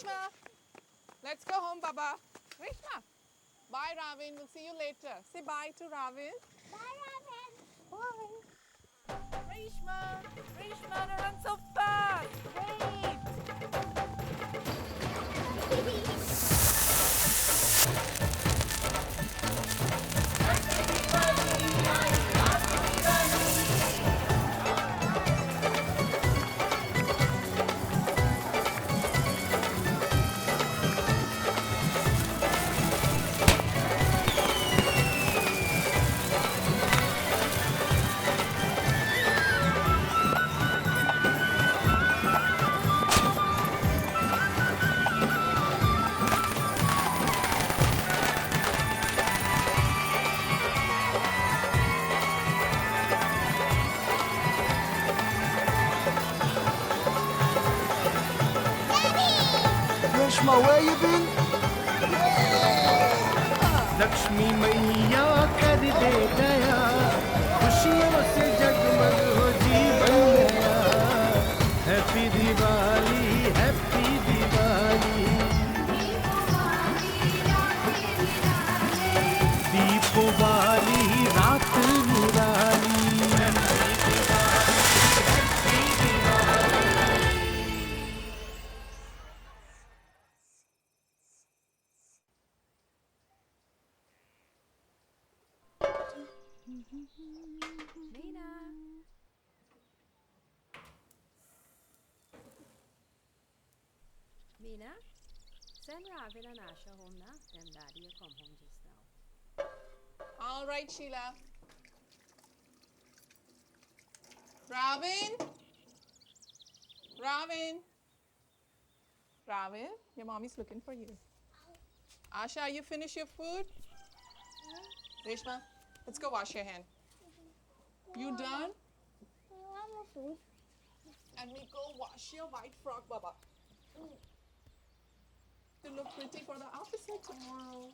Reshma, let's go home, Baba. Reshma. Bye, Ravin. We'll see you later. Say bye to Ravin. Bye, Raven. Bye. Reshma! Reshma, don't run so fast! Wait! Reshma, where you been? Lakshmi मैया कर दे दया खुशियों से जगमग हो जीवन नया happy Diwali दीप वाली रात निराली Meena! Meena, send Ravin and Asha home now. Then Daddy will come home just now. All right, Sheila. Ravin. Ravin. Ravin, your mommy's looking for you. Asha, you finish your food? Reshma, let's go wash your hand. You done? I want my food. And we go wash your white frock, Baba. To look pretty for the officer tomorrow.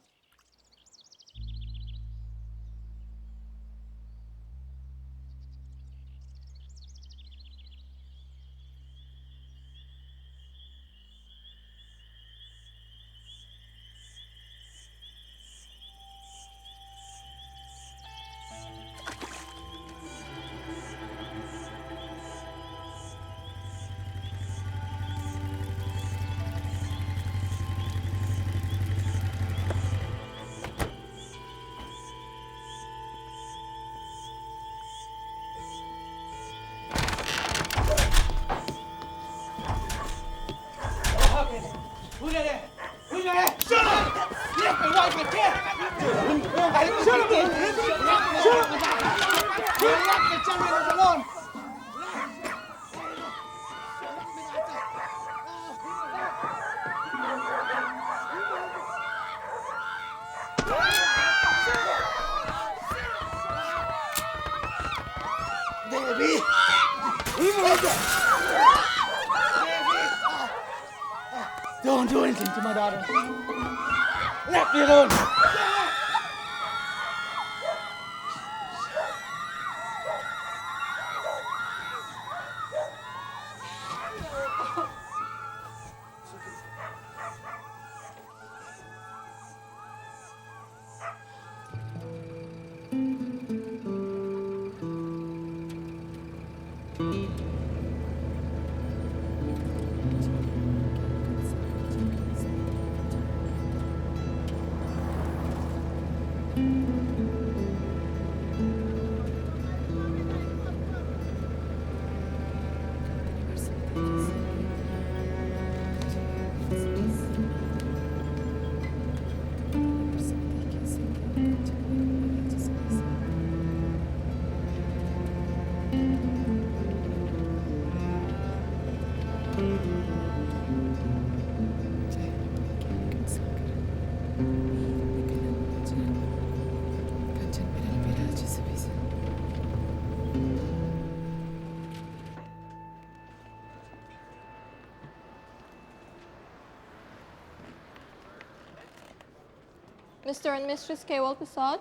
Devi! Don't do anything to my daughter. Let me alone. Mr. and Mistress Kewal Prasad.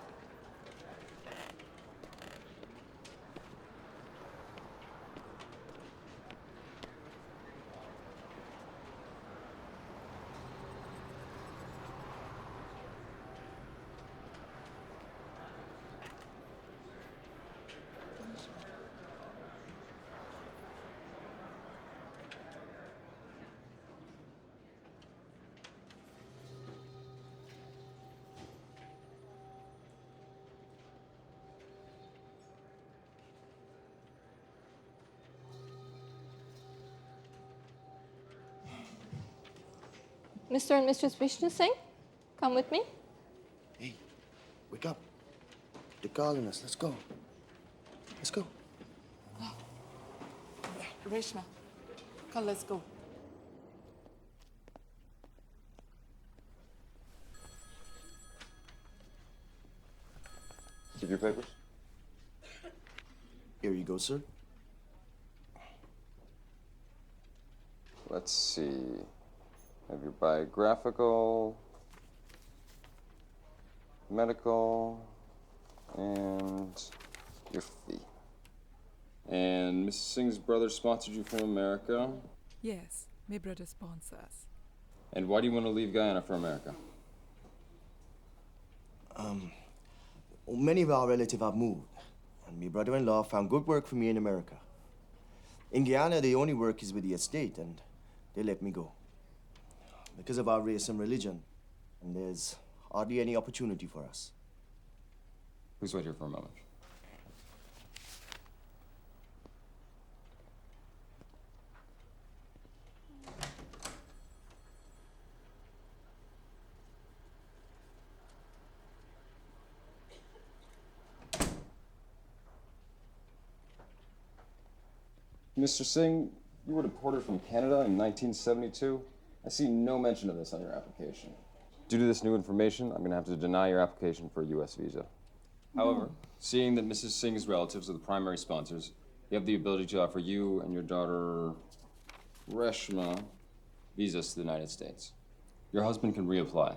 Mr. and Mrs. Vishnu Singh, come with me. Hey, wake up. They're calling us. Let's go. Let's go. Reshma, come, let's go. Give your papers. Here you go, sir. Let's see. Have your biographical, medical, and your fee. And Mrs. Singh's brother sponsored you from America. Yes, my brother sponsors. And why do you want to leave Guyana for America? Many of our relatives have moved, and my brother-in-law found good work for me in America. In Guyana, the only work is with the estate, and they let me go. Because of our race and religion, and there's hardly any opportunity for us. Please wait here for a moment. Mr. Singh, you were deported from Canada in 1972. I see no mention of this on your application. Due to this new information, I'm going to have to deny your application for a U.S. visa. However, seeing that Mrs. Singh's relatives are the primary sponsors, we have the ability to offer you and your daughter, Reshma, visas to the United States. Your husband can reapply.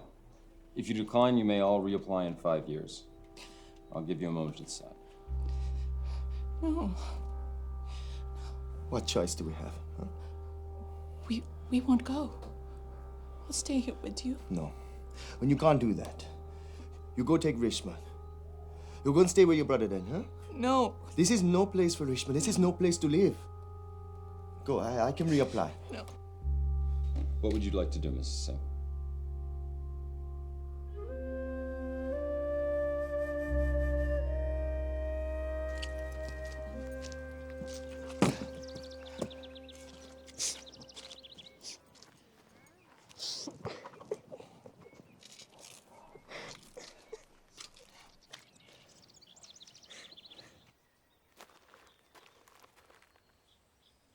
If you decline, you may all reapply in 5 years. I'll give you a moment to decide. No, What choice do we have? Huh? we won't go. I'll stay here with you. No. When you can't do that, you go take Rishma. You're going to stay with your brother then, huh? No, This is no place for Rishma. This is no place to live. Go, I can reapply. no. What would you like to do, Mrs. Singh?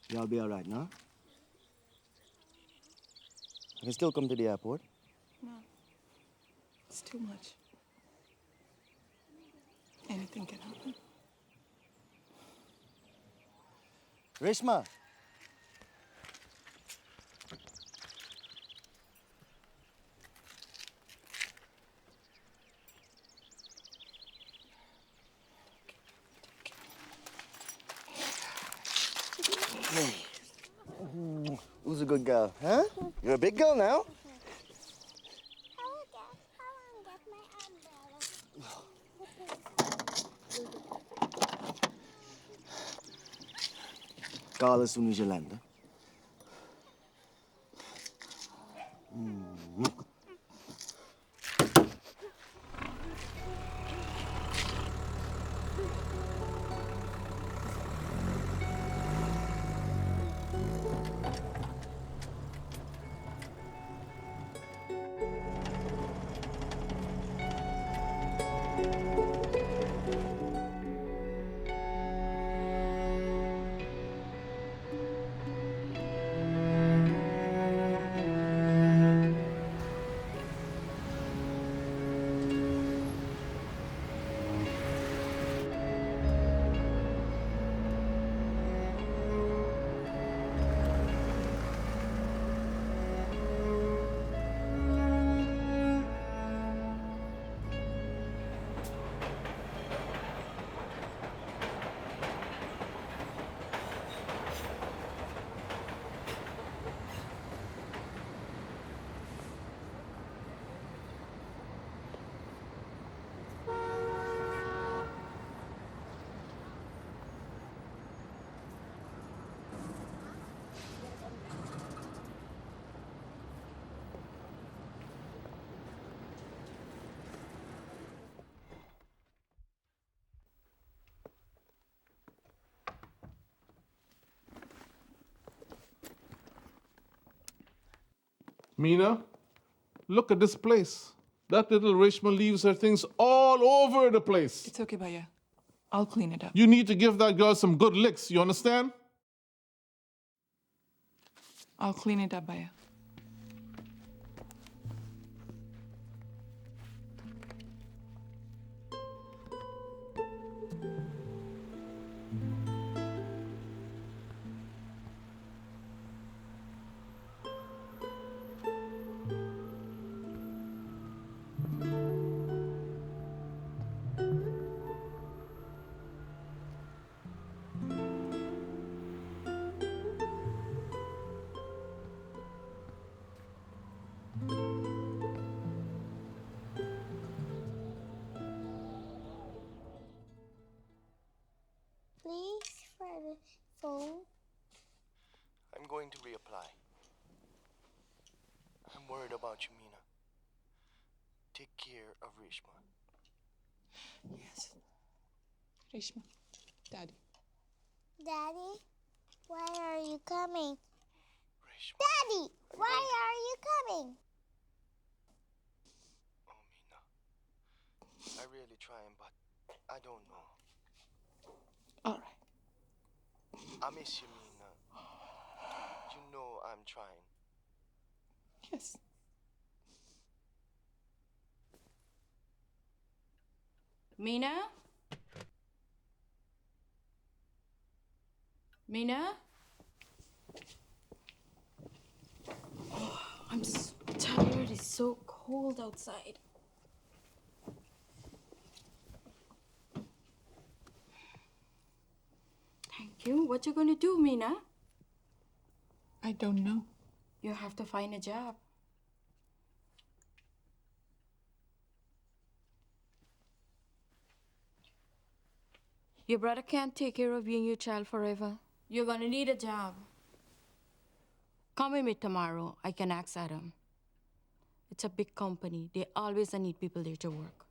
Y'all be all right now? I can still come to the airport. No, it's too much. Anything can happen. Rishma! Who's a good girl, huh? You're a big girl now. I want to get my umbrella. Call as soon as you land, huh? Mina, Look at this place. That little Reshma leaves her things all over the place. It's okay, Bhaiya. I'll clean it up. You need to give that girl some good licks, you understand? I'll clean it up, Bhaiya. Please for the phone. I'm going to reapply. I'm worried about you, Mina. Take care of Reshma. Yes. Reshma, Daddy. Daddy, why are you coming? Reshma. Daddy, why are you coming? Oh, Mina. I really trying, but I don't know. All right. I miss you, Mina. You know I'm trying. Yes. Mina? Mina? Oh, I'm so tired. It's so cold outside. Thank you. What you gonna do, Mina? I don't know. You have to find a job. Your brother can't take care of you and your child forever. You're gonna need a job. Come with me tomorrow. I can ask Adam. It's a big company. They always need people there to work.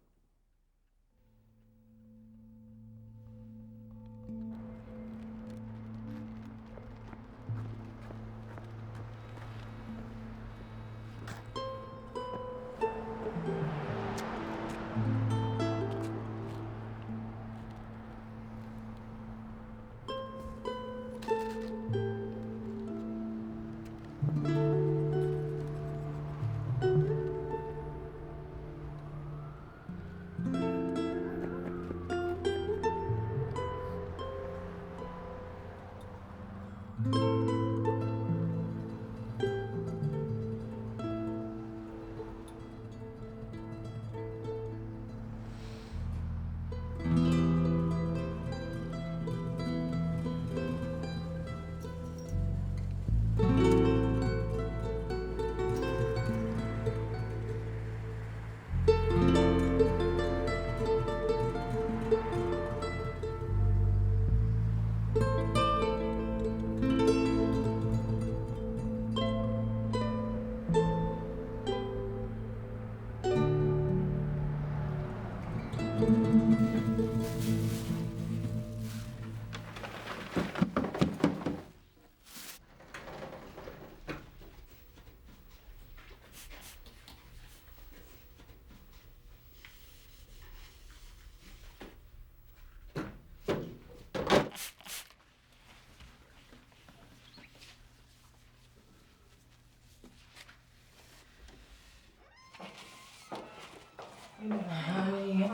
Honey,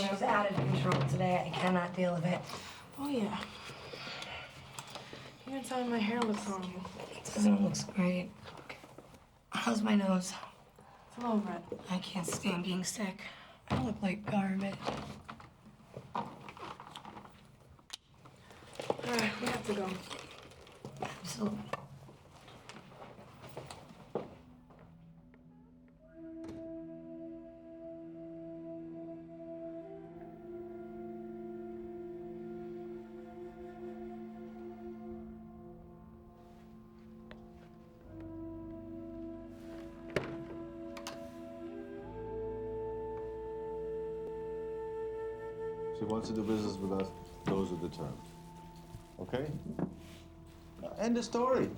I was out of control today. I cannot deal with it. Oh, yeah. You can tell me my hair looks horrible. It doesn't look great. How's my nose? It's a little red. I can't stand being sick. I look like garbage. All right, we have to go. Absolutely. She wants to do business with us. Those are the terms. Okay? Now, end the story.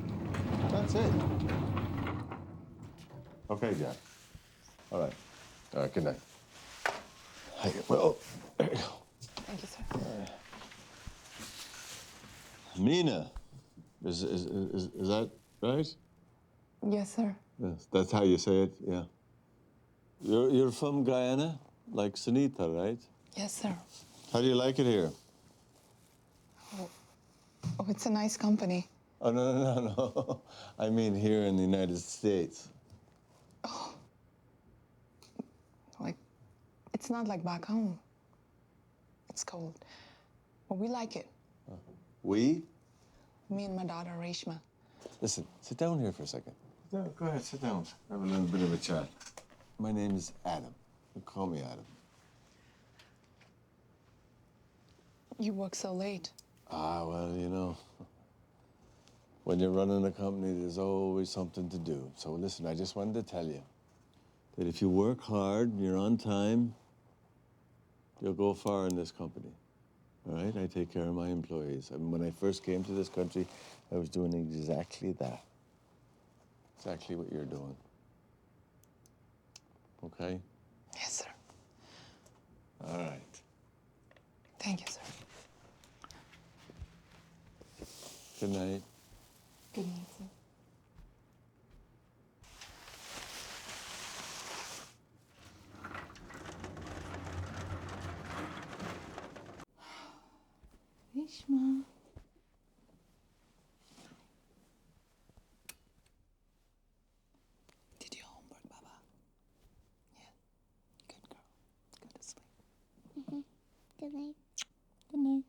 That's it. Okay, Jack. All right. All right, good night. Hey, well, there you go. Thank you, sir. Mina, is that right? Yes, sir. Yes, that's how you say it, yeah. You're from Guyana, like Sunita, right? Yes, sir. How do you like it here? Oh, it's a nice company. Oh, no. I mean here in the United States. Like, it's not like back home. It's cold. But we like it. We? Me and my daughter, Reshma. Listen, sit down here for a second. No, go ahead, sit down. Have a little bit of a chat. My name is Adam. You call me Adam. You work so late. Ah, well, you know, when you're running a company, there's always something to do. So listen, I just wanted to tell you that if you work hard and you're on time, you'll go far in this company. All right? I take care of my employees. I mean, when I first came to this country, I was doing exactly that. Exactly what you're doing. Okay? Yes, sir. All right. Thank you, sir. Good night. Good night, sir. Reshma. Did your homework, Baba? Yeah. Good girl. Go to sleep. Good night. Good night.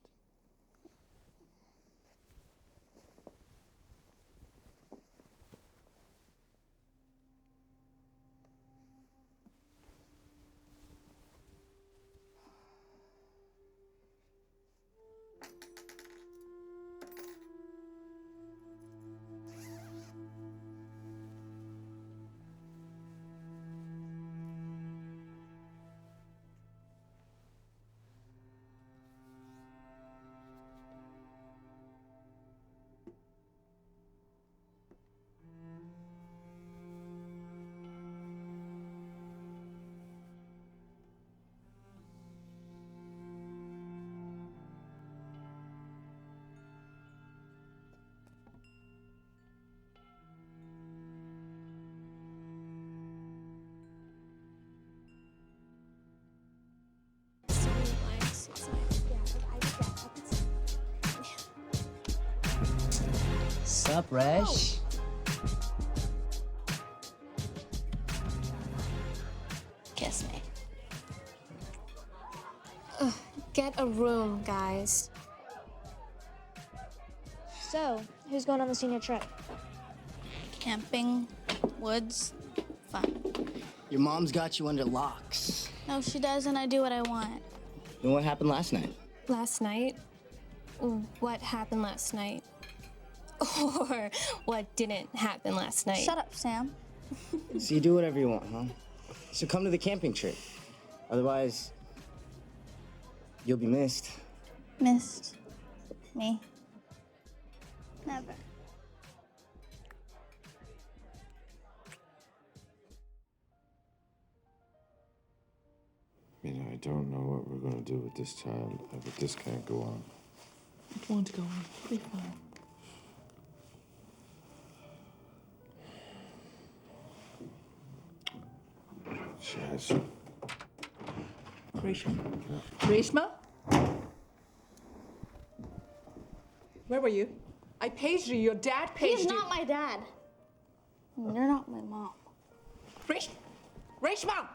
Sup, Resh? Kiss me. Get a room, guys. So, who's going on the senior trip? Camping, woods, fun. Your mom's got you under locks. No, she doesn't. I do what I want. And what happened last night? Last night? What happened last night? Or what didn't happen last night? Shut up, Sam. So you do whatever you want, huh? So come to the camping trip. Otherwise, you'll be missed. Missed me. Never. Mina, I don't know what we're going to do with this child, but this can't go on. It won't go on. It'll be fine. Shaz. Reshma. Reshma? Where were you? I paged you. Your dad paged He's you. not my dad. And you're not my mom. Reshma!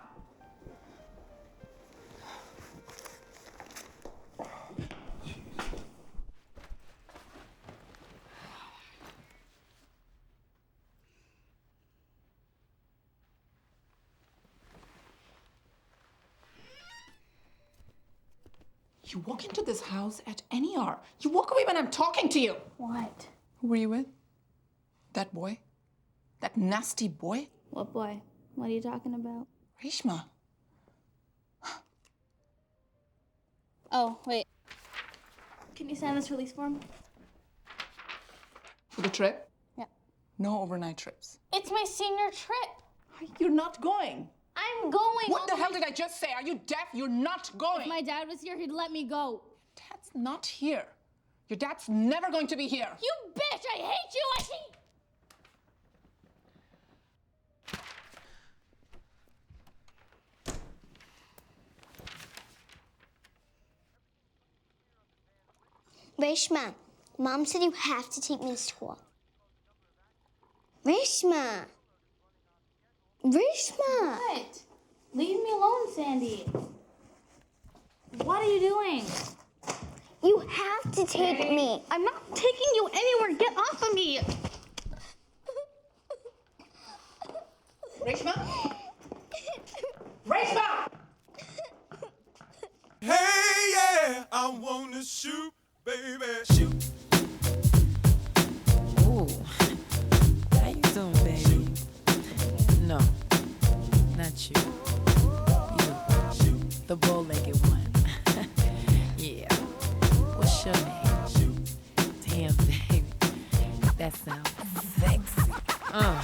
You walk into this house at any hour. You walk away when I'm talking to you. What? Who were you with? That boy? That nasty boy? What boy? What are you talking about? Reshma. Oh, wait. Can you sign this release form? For the trip? Yeah. No overnight trips. It's my senior trip. You're not going. I'm going. What the hell did I just say? Are you deaf? You're not going. If my dad was here, he'd let me go. Dad's not here. Your dad's never going to be here. You bitch! I hate you! I hate. Reshma, Mom said you have to take me to school. Reshma! Reshma! What? Leave me alone, Sandy. What are you doing? You have to take me. I'm not taking you anywhere. Get off of me. Reshma? Reshma! Hey, yeah, I wanna shoot, baby, shoot. Ooh, how you doing, baby? No, not you. You, the bow-legged one. Yeah. What's your name? Damn, baby, that sounds sexy.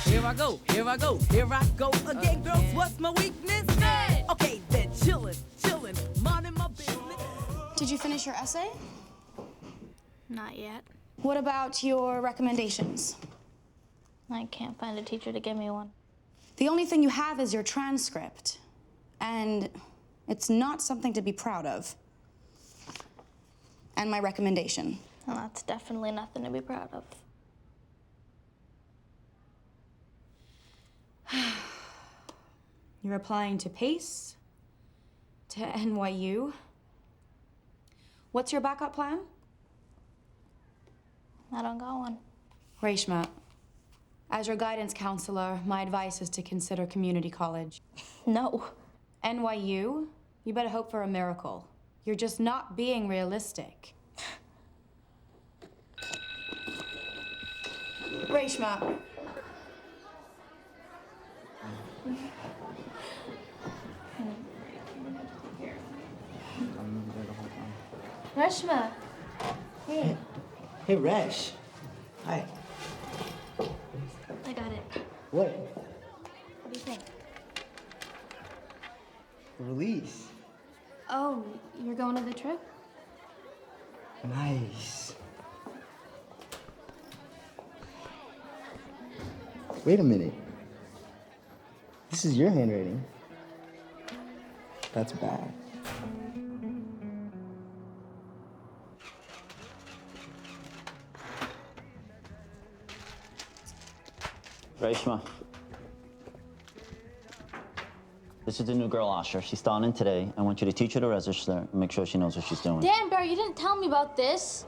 Here I go, here I go, here I go again, girls. What's my weakness? Okay, then chillin', minding my business. Did you finish your essay? Not yet. What about your recommendations? I can't find a teacher to give me one. The only thing you have is your transcript, and it's not something to be proud of. And my recommendation. Well, that's definitely nothing to be proud of. You're applying to PACE, to NYU. What's your backup plan? I don't got one. Reshma, as your guidance counselor, my advice is to consider community college. No. NYU? You better hope for a miracle. You're just not being realistic. Reshma. Reshma. Hey. Hey, Resh. Hi. I got it. What? What do you think? The release. Oh, you're going to the trip? Nice. Wait a minute. This is your handwriting. That's bad. Reshma. This is the new girl, Asha. She's starting in today. I want you to teach her to register and make sure she knows what she's doing. Dan Bear, you didn't tell me about this.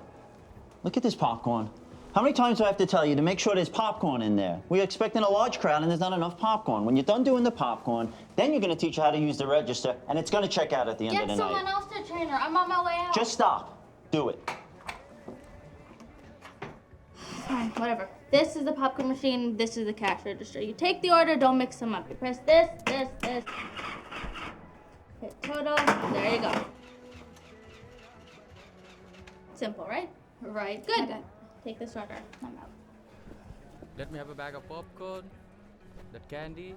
Look at this popcorn. How many times do I have to tell you to make sure there's popcorn in there? We're expecting a large crowd and there's not enough popcorn. When you're done doing the popcorn, then you're gonna teach her how to use the register and it's gonna check out at the end of the Get someone night. else to train her. I'm on my way out. Just stop. Do it. Fine, whatever. This is the popcorn machine, this is the cash register. You take the order, don't mix them up. You press this, this, this. Hit total, there you go. Simple, right? Right, good. Take this order, I'm out. Let me have a bag of popcorn, that candy.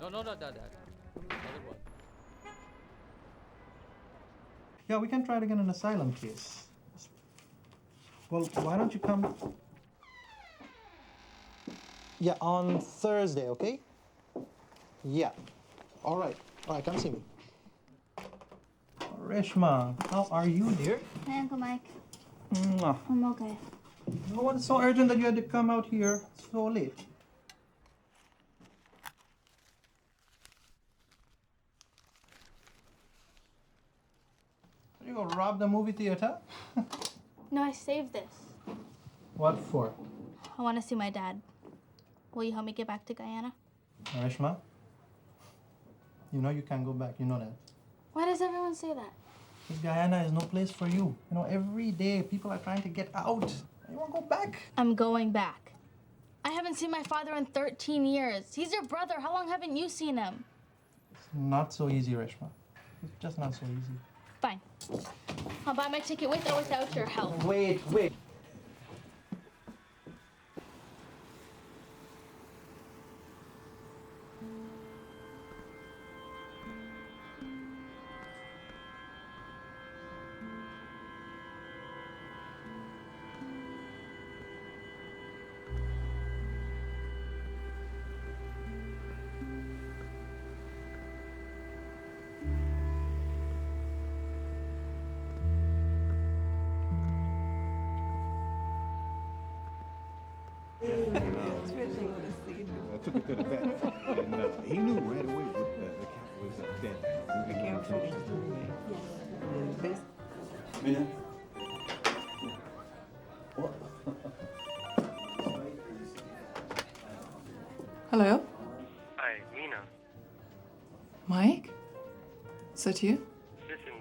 No, that. Other one. Yeah, we can try it again in an asylum case. Well, why don't you come? Yeah, on Thursday, okay? Yeah. All right, come see me. Reshma, how are you, dear? Hey, Uncle Mike. Mwah. I'm okay. You know what? It's so urgent that you had to come out here so late. You go rob the movie theater? No, I saved this. What for? I want to see my dad. Will you help me get back to Guyana? Reshma, you know you can't go back. You know that. Why does everyone say that? Because Guyana is no place for you. You know, every day people are trying to get out. You want to go back? I'm going back. I haven't seen my father in 13 years. He's your brother. How long haven't you seen him? It's not so easy, Reshma. It's just not so easy. Fine. I'll buy my ticket with or without your help. Wait. I took it to the vet, and he knew right away what the cat was dead. Be careful. Mina? Hello? Hi, Mina. Mike? Is that you? Listen,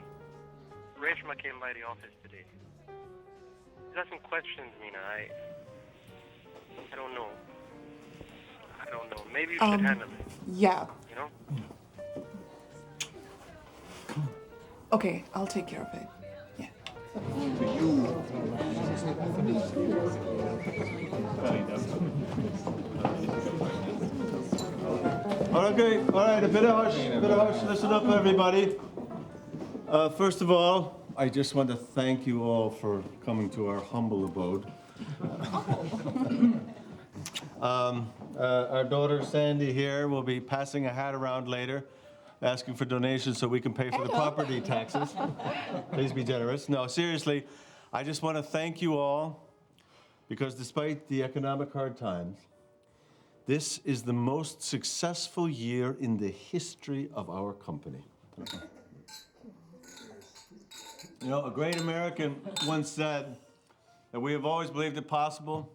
Reshma came by the office today. She's got some questions, Mina. I don't know. I don't know. Maybe you should handle it. Yeah. You know? Okay, I'll take care of it. Okay, all right, a bit of hush, Listen up, everybody. First of all, I just want to thank you all for coming to our humble abode. Our daughter Sandy here will be passing a hat around later, asking for donations so we can pay for the property taxes. Please be generous. No, seriously, I just want to thank you all because despite the economic hard times, this is the most successful year in the history of our company. You know, a great American once said that we have always believed it possible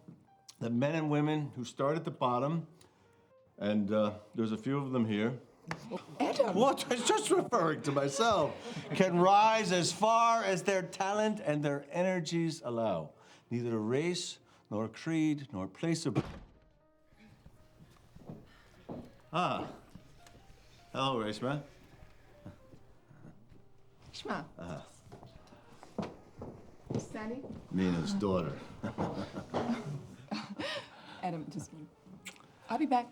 that men and women who start at the bottom, and there's a few of them here. What? I was just referring to myself. Can rise as far as their talent and their energies allow. Neither race, nor creed, nor place of... Ah. Hello, Reshma. Reshma. Sandy? Mina's daughter. Adam, just... I'll be back.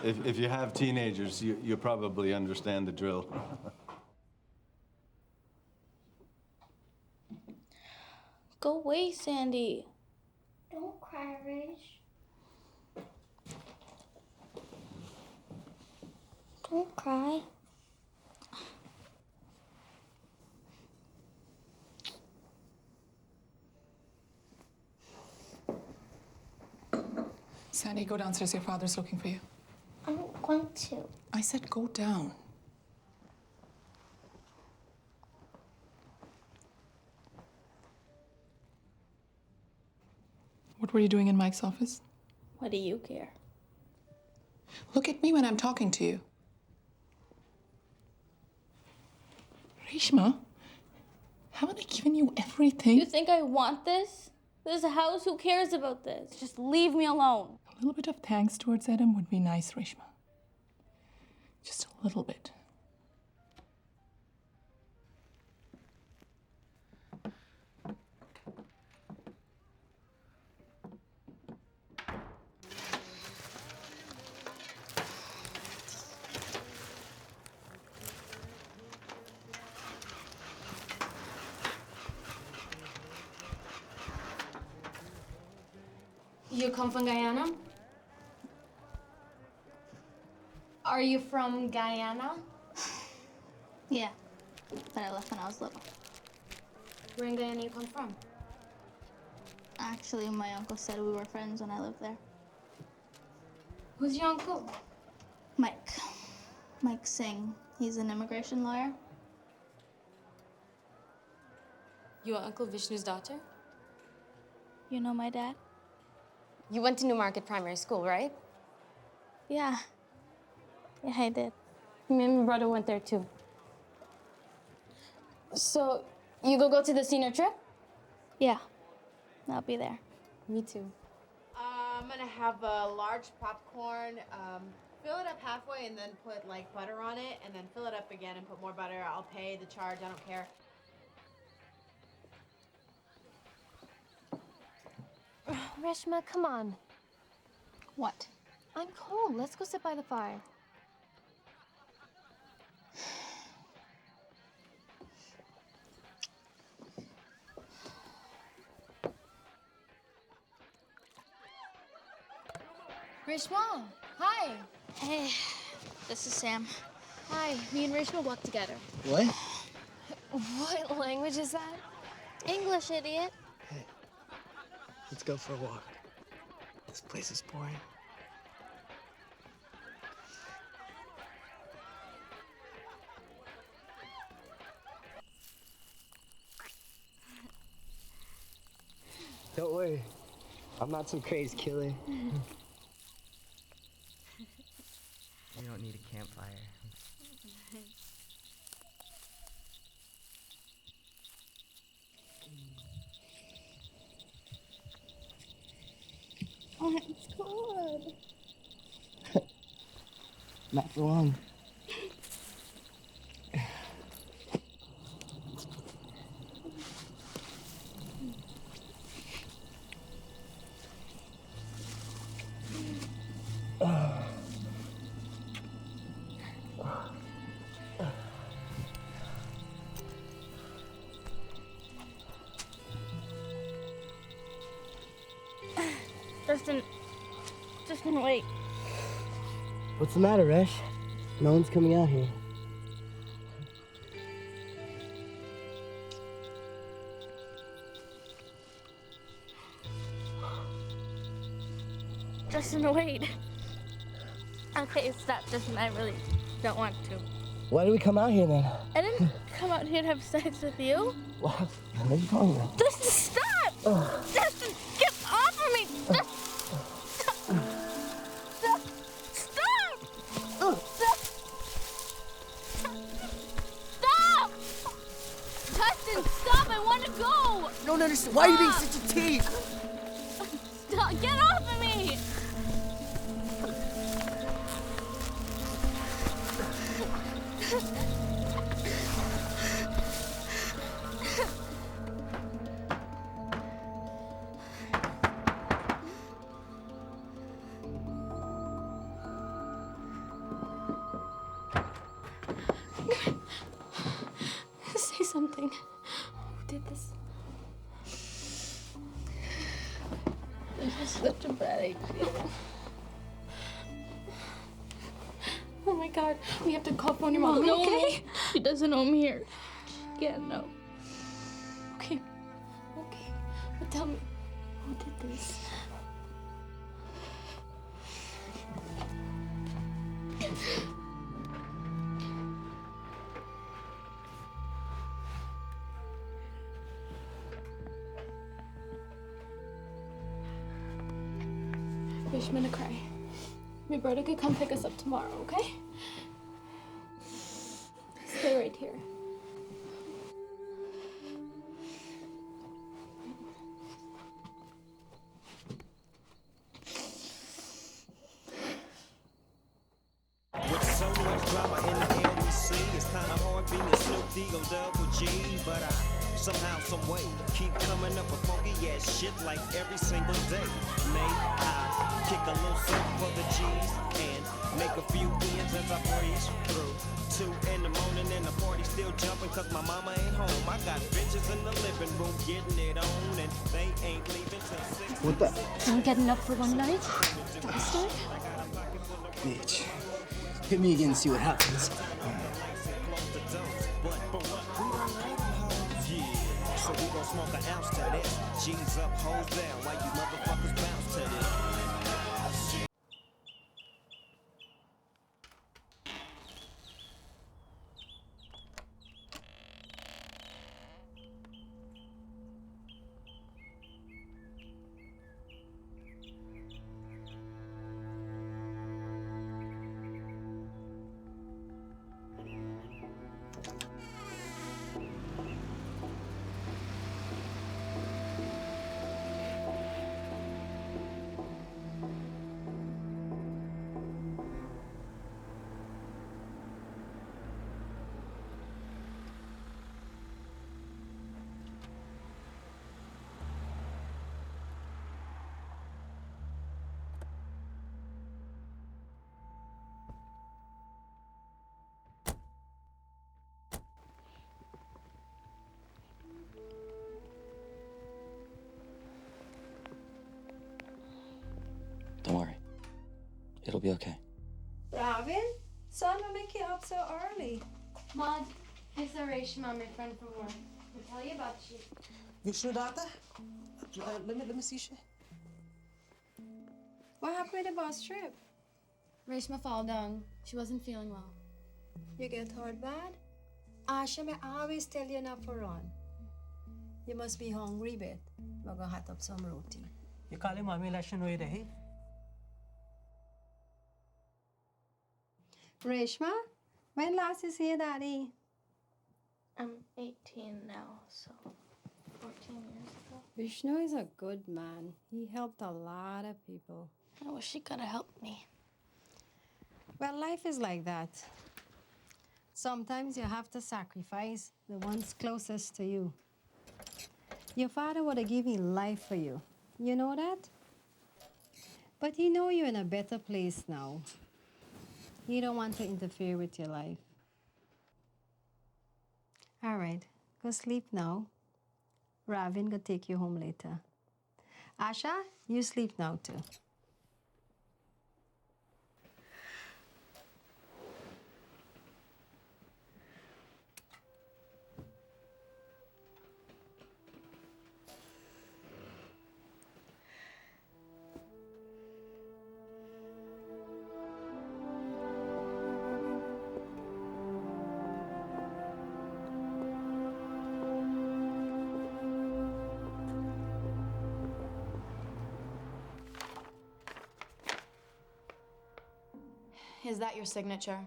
If you have teenagers, you probably understand the drill. Go away, Sandy. Don't cry, Rach. Don't cry. Sandy, go downstairs. Your father's looking for you. I don't want to. I said go down. What were you doing in Mike's office? What do you care? Look at me when I'm talking to you. Reshma, haven't I given you everything? You think I want this? This house, who cares about this? Just leave me alone. A little bit of thanks towards Adam would be nice, Reshma. Just a little bit. You come from Guyana? Are you from Guyana? Yeah, but I left when I was little. Where in Guyana you come from? Actually, my uncle said we were friends when I lived there. Who's your uncle? Mike. Mike Singh. He's an immigration lawyer. You are Uncle Vishnu's daughter? You know my dad? You went to Newmarket Primary School, right? Yeah. Yeah, I did. Me and my brother went there too. So, you go to the senior trip? Yeah. I'll be there. Me too. I'm gonna have a large popcorn. Fill it up halfway and then put like butter on it, and then fill it up again and put more butter. I'll pay the charge. I don't care. Reshma, come on. What? I'm cold. Let's go sit by the fire. Reshma, hi. Hey, this is Sam. Hi, me and Reshma work together. What? What language is that? English, idiot. Let's go for a walk. This place is boring. Don't worry. I'm not some crazed killer. We don't need a campfire. Oh, it's cold. Not for long. Justin, wait. What's the matter, Resh? No one's coming out here. Justin, wait. Okay, stop, Justin. I really don't want to. Why did we come out here then? I didn't come out here to have sex with you. What are you talking about? Justin, stop! Justin, get off of me! Stop! Stop! Justin, stop! I want to go! I don't understand. Why are you being such a tease? Stop! Get off of me! Say something. Who did this? This is such a bad idea. Oh my God, we have to call phone your mom, No, okay? she doesn't know I'm here. She can't know. Okay. But tell me, who did this? Wish I'm gonna cry. My brother could come pick us up tomorrow, okay? Stay right here. With so much drama in the air we see, it's kind of hard being Snoop D-O double G, but I somehow, some way keep coming up with funky ass shit like every single day. May I kick a little something for the G's and make a few ends as I breeze through 2 in the morning and the party still jumping cause my mama ain't home. I got bitches in the living room getting it on and they ain't leaving till 6. What the? Can't get enough for one night? Bastard? Bitch. Hit me again and see what happens. So we gon' smoke an ounce to this. G's up, hoes down, while you motherfuckers bounce to this. Don't worry. It'll be okay. Robin? Son, what make you up so early? Mom, it's Reshma, my friend from work. I'll tell you about you. Vishnu Data? Let me see shit. What happened with the bus trip? Reshma fall down. She wasn't feeling well. You get hurt bad? Asha, me always tell you not to run. You must be hungry, bit. We're gonna hot up some roti. You call him mommy, let you know you're there. Reshma, when last you see your daddy? I'm 18 now, so 14 years ago. Vishnu is a good man. He helped a lot of people. I wish he could have helped me. Well, life is like that. Sometimes you have to sacrifice the ones closest to you. Your father would have given life for you. You know that? But he know you're in a better place now. He don't want to interfere with your life. All right, go sleep now. Ravin will take you home later. Asha, you sleep now too. Is that your signature?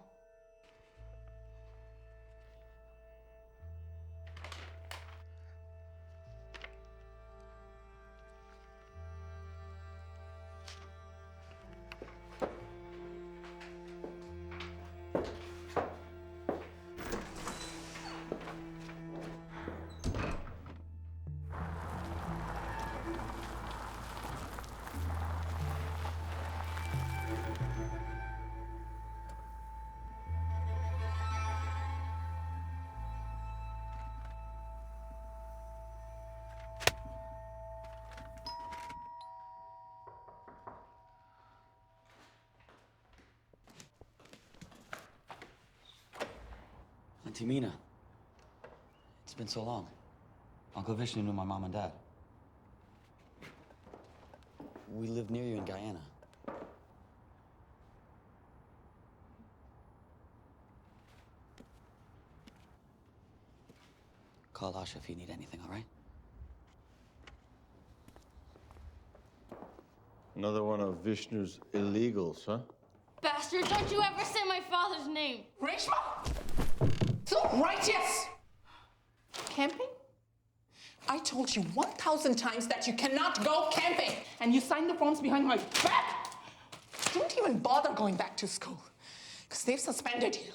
Auntie Mina, it's been so long. Uncle Vishnu knew my mom and dad. We live near you in Guyana. Call Asha if you need anything, all right? Another one of Vishnu's illegals, huh? Bastard, don't you ever say my father's name. Reshma! So righteous! Camping? I told you 1,000 times that you cannot go camping, and you signed the forms behind my back. Don't even bother going back to school, because they've suspended you.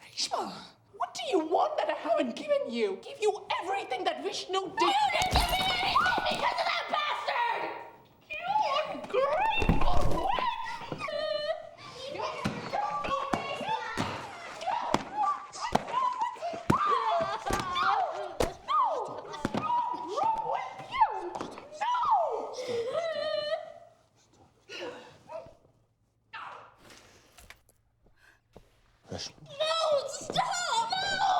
Reshma, what do you want that I haven't given you? Give you everything that Vishnu did. You didn't give me anything because of that bastard! You ungrateful witch! No, stop! No!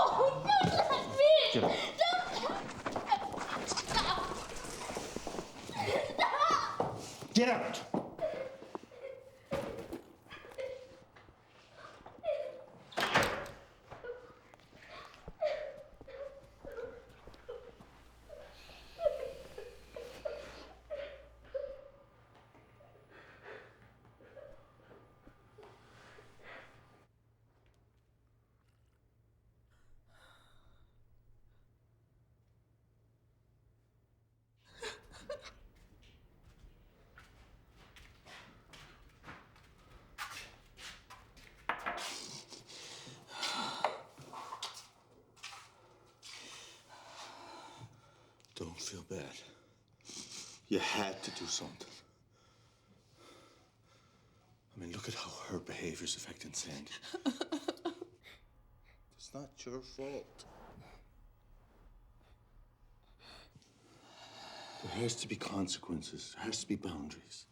Don't let me! Get up. Stop! Get out! Don't feel bad. You had to do something. I mean, look at how her behavior's affecting Sandy. It's not your fault. There has to be consequences. There has to be boundaries.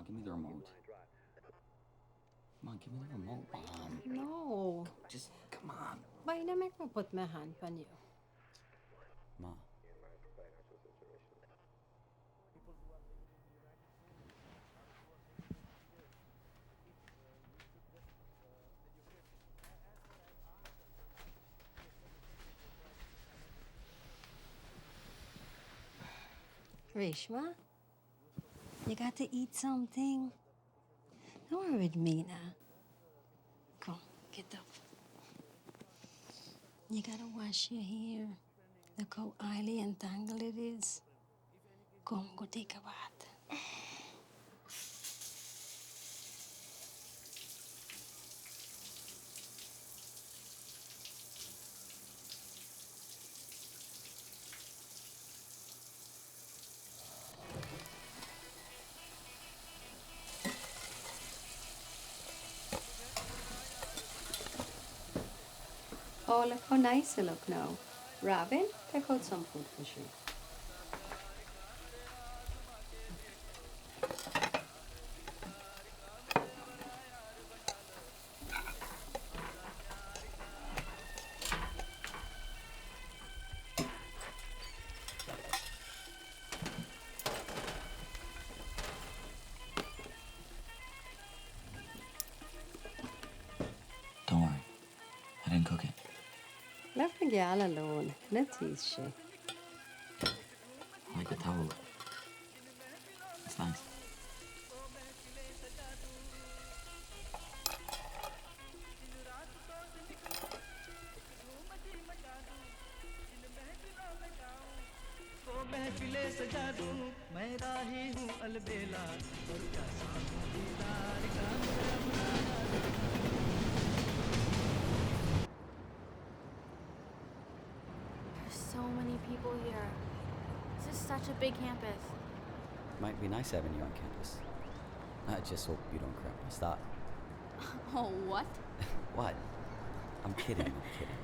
give me the remote. Come on, give me the remote, Mom. No. Just, come on. Why you make me put my hand on you? Ma. Reshma, you got to eat something. Don't worry with me now. Come, get up. You gotta wash your hair. Look how oily and tangled it is. Come, go take a bath. Oh, look how nice you look now. Robin, take out some food for you. Don't worry. I didn't cook it. Let the gal alone. Let's eat she. I like the towel. It's nice. There's so many people here. This is such a big campus. Might be nice having you on campus. I just hope you don't correct my stop. Oh, what? What? I'm kidding, I'm kidding.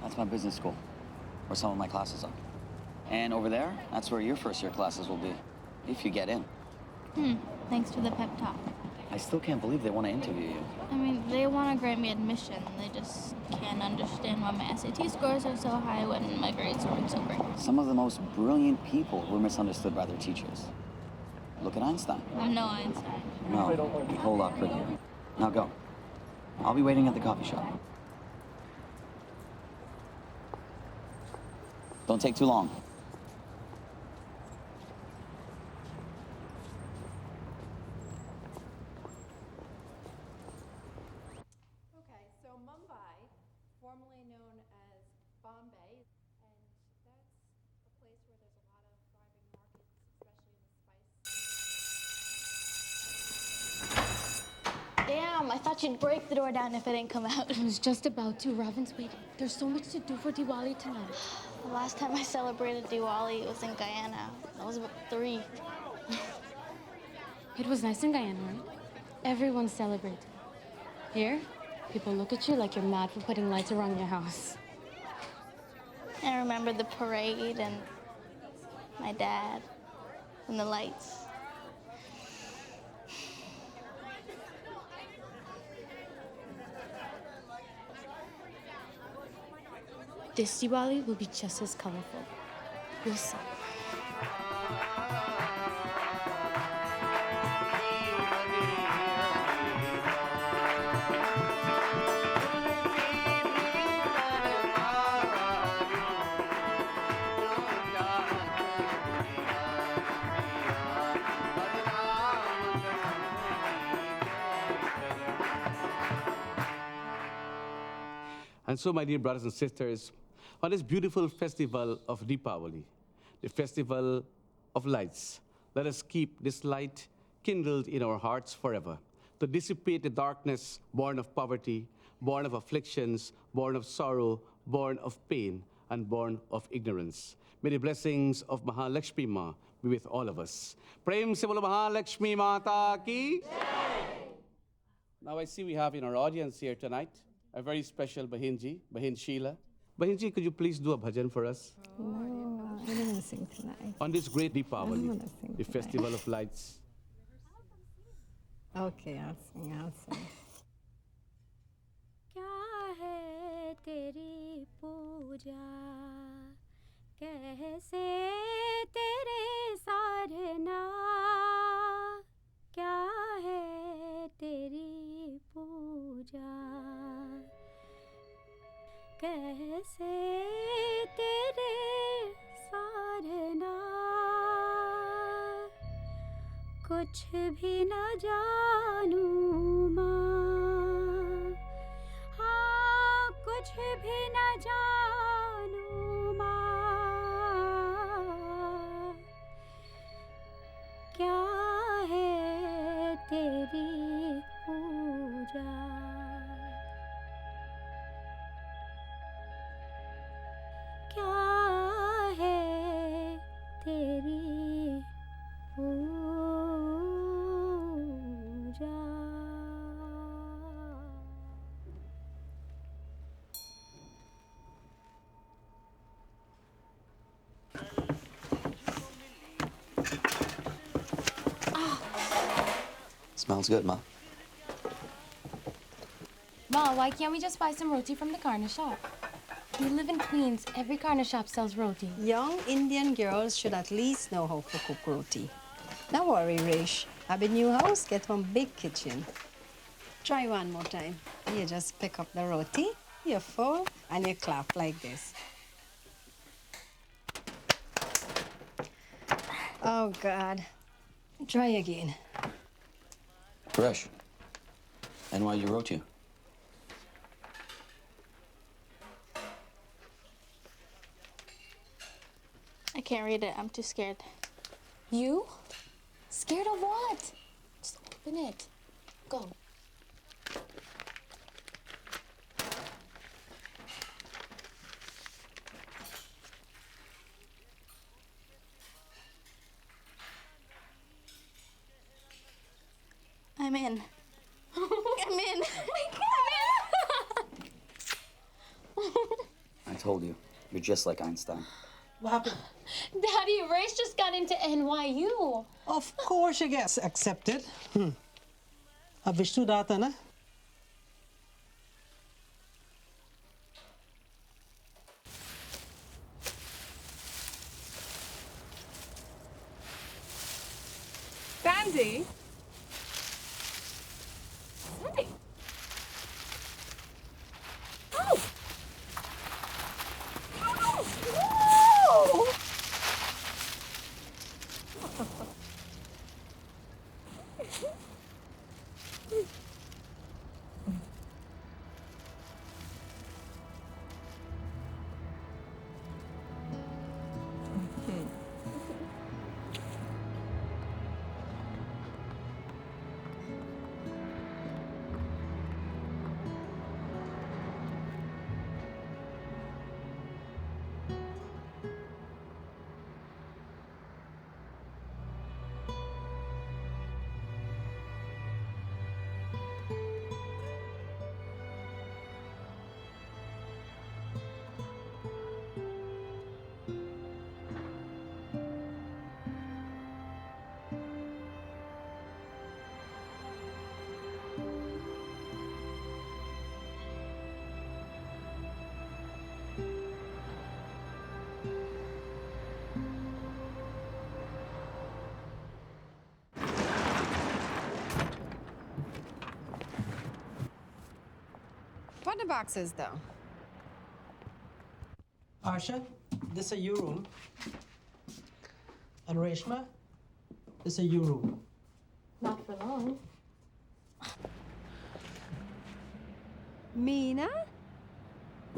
That's my business school, where some of my classes are. And over there, that's where your first year classes will be, if you get in. Thanks for the pep talk. I still can't believe they want to interview you. I mean, they want to grant me admission. They just can't understand why my SAT scores are so high when my grades weren't so great. Some of the most brilliant people were misunderstood by their teachers. Look at Einstein. I'm no Einstein. No, a whole lot prettier. Now go. I'll be waiting at the coffee shop. Don't take too long. Okay, so Mumbai, formerly known as Bombay, and that's a place where there's a lot of thriving markets, especially in the spice. Damn, I thought you'd break the door down if it didn't come out. I was just about to. Robin's waiting. There's so much to do for Diwali tonight. The last time I celebrated Diwali was in Guyana. I was about 3. It was nice in Guyana, right? Everyone celebrated. Here, people look at you like you're mad for putting lights around your house. I remember the parade and my dad and the lights. This Diwali will be just as colorful. You'll see. And so, my dear brothers and sisters, on this beautiful festival of Deepavali, the festival of lights, let us keep this light kindled in our hearts forever, to dissipate the darkness born of poverty, born of afflictions, born of sorrow, born of pain, and born of ignorance. May the blessings of Mahalakshmi Ma be with all of us. Prem se bolo Mahalakshmi Mata ki. Now I see we have in our audience here tonight a very special Bahinji, Bahin Sheila. Bahinji, could you please do a bhajan for us? No, I don't want to sing tonight. On this great I don't Deepavali, wanna sing the tonight. festival of lights. Okay, I'll sing. क्या है तेरी पूजा कैसे तेरे साधना क्या है तेरी पूजा कैसे तेरे साधना कुछ भी न जानूं माँ हाँ कुछ भी न जानूं माँ क्या है तेरी पूजा क्या है तेरी पूजा Smells good, Ma. Ma, why can't we just buy some roti from the karna shop? We live in Queens. Every karna shop sells roti. Young Indian girls should at least know how to cook roti. Don't worry, Rish. Have a new house, get one big kitchen. Try one more time. You just pick up the roti, you fold, and you clap like this. Oh, God. Try again. Fresh. NYU wrote you. I can't read it. I'm too scared. You? Scared of what? Just open it. Go. I'm in. I'm in. I told you. You're just like Einstein. What happened? Daddy, Race just got into NYU. Of course she gets accepted. Ab Vishnu data na? Sandy? Sandy? Oh! No! What the boxes, though? Arsha, this is your room. And Reshma, this is your room. Not for long. Mina?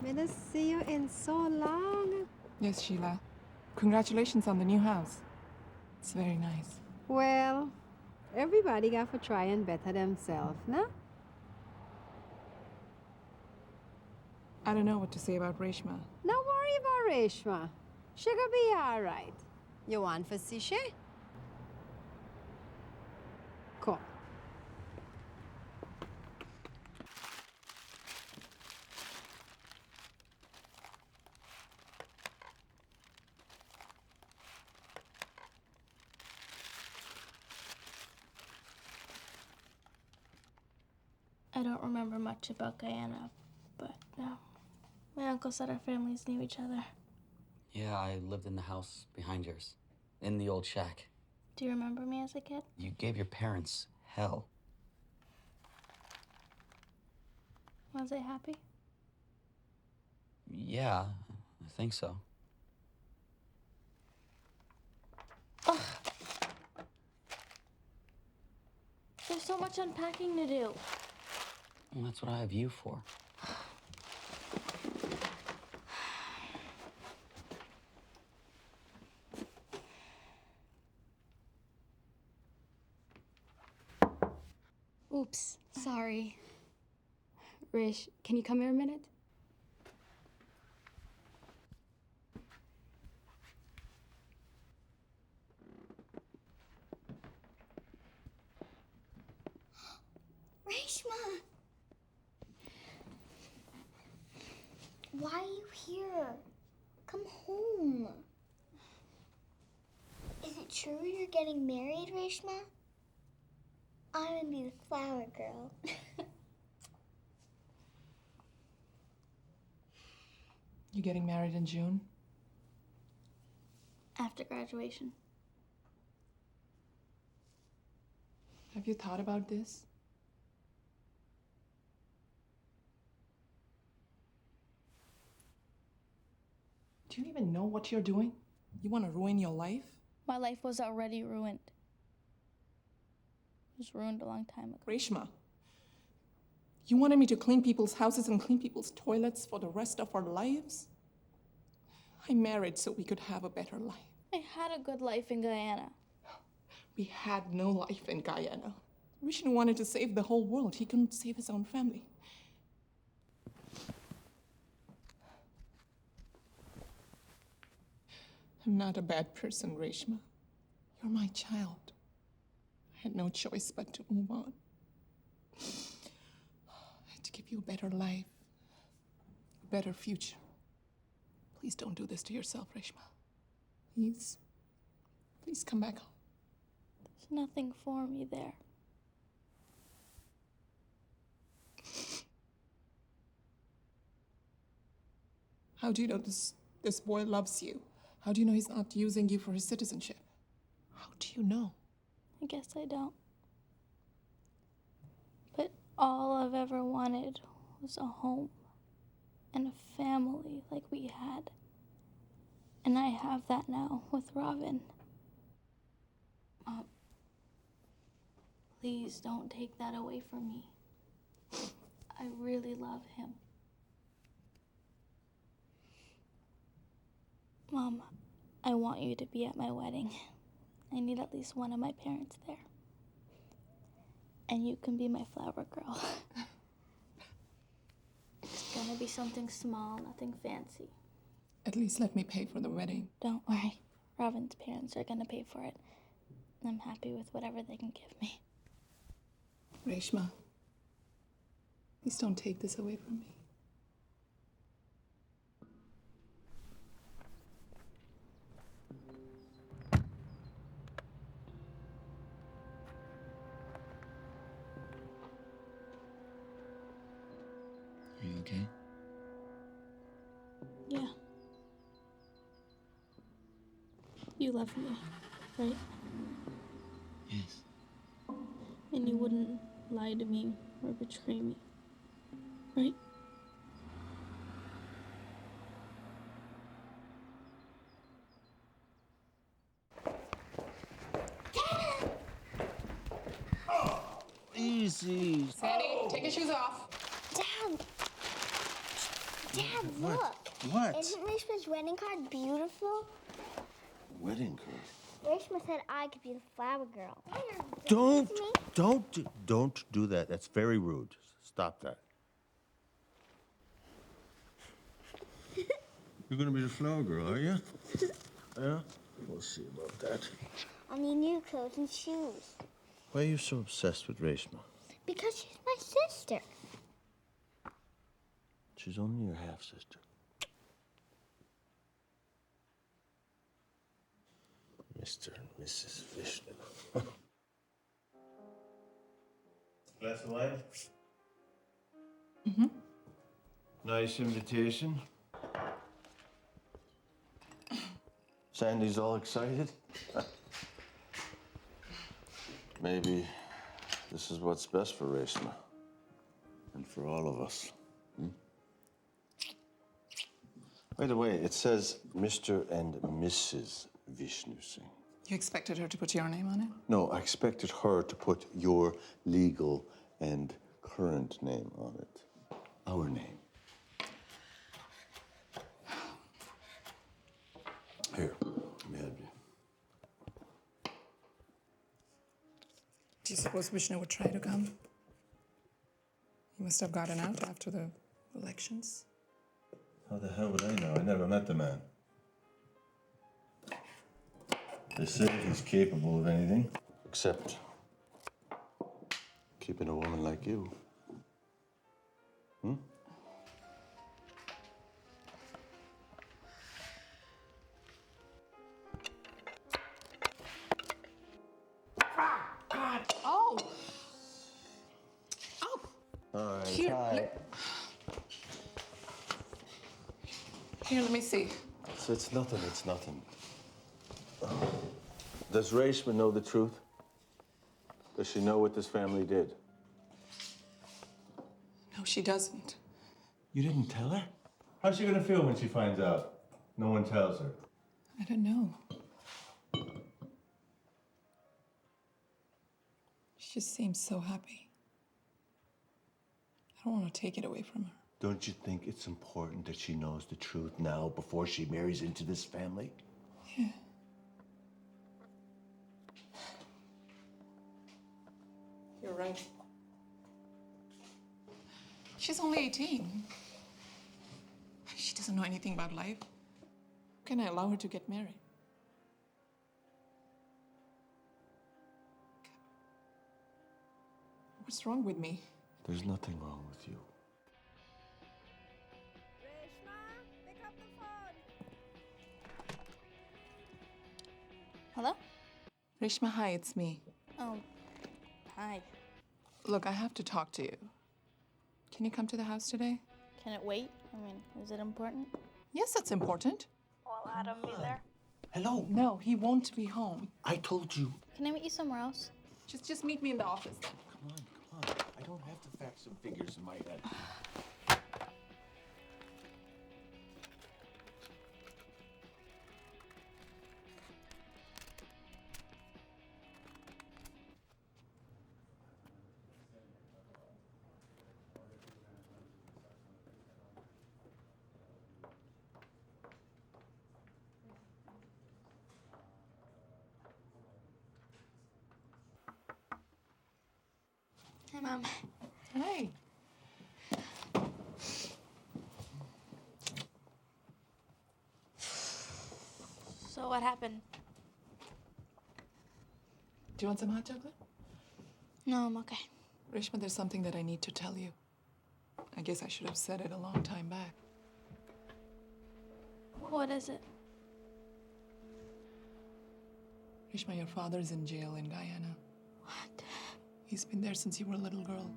We didn't see you in so long. Yes, Sheila. Congratulations on the new house. It's very nice. Well, everybody got to try and better themselves, no? I don't know what to say about Reshma. Don't worry about Reshma. She gonna be all right. You want for see she? Come. I don't remember much about Guyana, but my uncle said our families knew each other. Yeah, I lived in the house behind yours, in the old shack. Do you remember me as a kid? You gave your parents hell. Was I happy? Yeah, I think so. Ugh. There's so much unpacking to do. Well, that's what I have you for. Oops, sorry. Rish, can you come here a minute? Reshma! Why are you here? Come home. Is it true you're getting married, Reshma? I'm gonna be the flower girl. You getting married in June? After graduation. Have you thought about this? Do you even know what you're doing? You want to ruin your life? My life was already ruined. It was ruined a long time ago. Reshma, you wanted me to clean people's houses and clean people's toilets for the rest of our lives? I married so we could have a better life. I had a good life in Guyana. We had no life in Guyana. Vishnu wanted to save the whole world. He couldn't save his own family. I'm not a bad person, Reshma. You're my child. I had no choice but to move on. I had to give you a better life, a better future. Please don't do this to yourself, Reshma. Please. Please come back home. There's nothing for me there. How do you know this boy loves you? How do you know he's not using you for his citizenship? How do you know? I guess I don't. But all I've ever wanted was a home and a family like we had. And I have that now with Robin. Please don't take that away from me. I really love him. Mom, I want you to be at my wedding. I need at least one of my parents there. And you can be my flower girl. It's gonna be something small, nothing fancy. At least let me pay for the wedding. Don't worry. Robin's parents are gonna pay for it. I'm happy with whatever they can give me. Reshma, please don't take this away from me. Are you okay? Yeah. You love me, right? Yes. And you wouldn't lie to me or betray me, right? Easy. Sandy, take your shoes off. Dad! Dad, What? look! What? Isn't Reshma's wedding card beautiful? Wedding card. Reshma said I could be the flower girl. Don't do that. That's very rude. Stop that. You're gonna be the flower girl, are you? Yeah? We'll see about that. I need new clothes and shoes. Why are you so obsessed with Reshma? Because she's my sister. She's only your half-sister. Mr. and Mrs. Vishnu. Glass of wine? Nice invitation. Sandy's all excited. Maybe this is what's best for Reshma and for all of us. By the way, it says Mr. and Mrs. Vishnu Singh. You expected her to put your name on it? No, I expected her to put your legal and current name on it. Our name. Here, let me help you. Do you suppose Vishnu would try to come? He must have gotten out after the elections. How the hell would I know? I never met the man. They say he's capable of anything. Except keeping a woman like you. God! Oh! Oh! All right, Here, Here, let me see. So it's nothing, it's nothing. Does Reshma know the truth? Does she know what this family did? No, she doesn't. You didn't tell her? How's she gonna feel when she finds out? No one tells her. I don't know. She just seems so happy. I don't want to take it away from her. Don't you think it's important that she knows the truth now before she marries into this family? Yeah. You're right. She's only 18. She doesn't know anything about life. How can I allow her to get married? What's wrong with me? There's nothing wrong with you. Hello? Reshma, hi, it's me. Oh, hi. Look, I have to talk to you. Can you come to the house today? Can it wait? I mean, is it important? Yes, it's important. Will Adam be there? Hello? No, he won't be home. I told you. Can I meet you somewhere else? Just meet me in the office then. Come on. I don't have the facts and figures in my head. Hi, Mom. Hi. So what happened? Do you want some hot chocolate? No, I'm okay. Reshma, there's something that I need to tell you. I guess I should have said it a long time back. What is it? Reshma, your father's in jail in Guyana. What? He's been there since you were a little girl.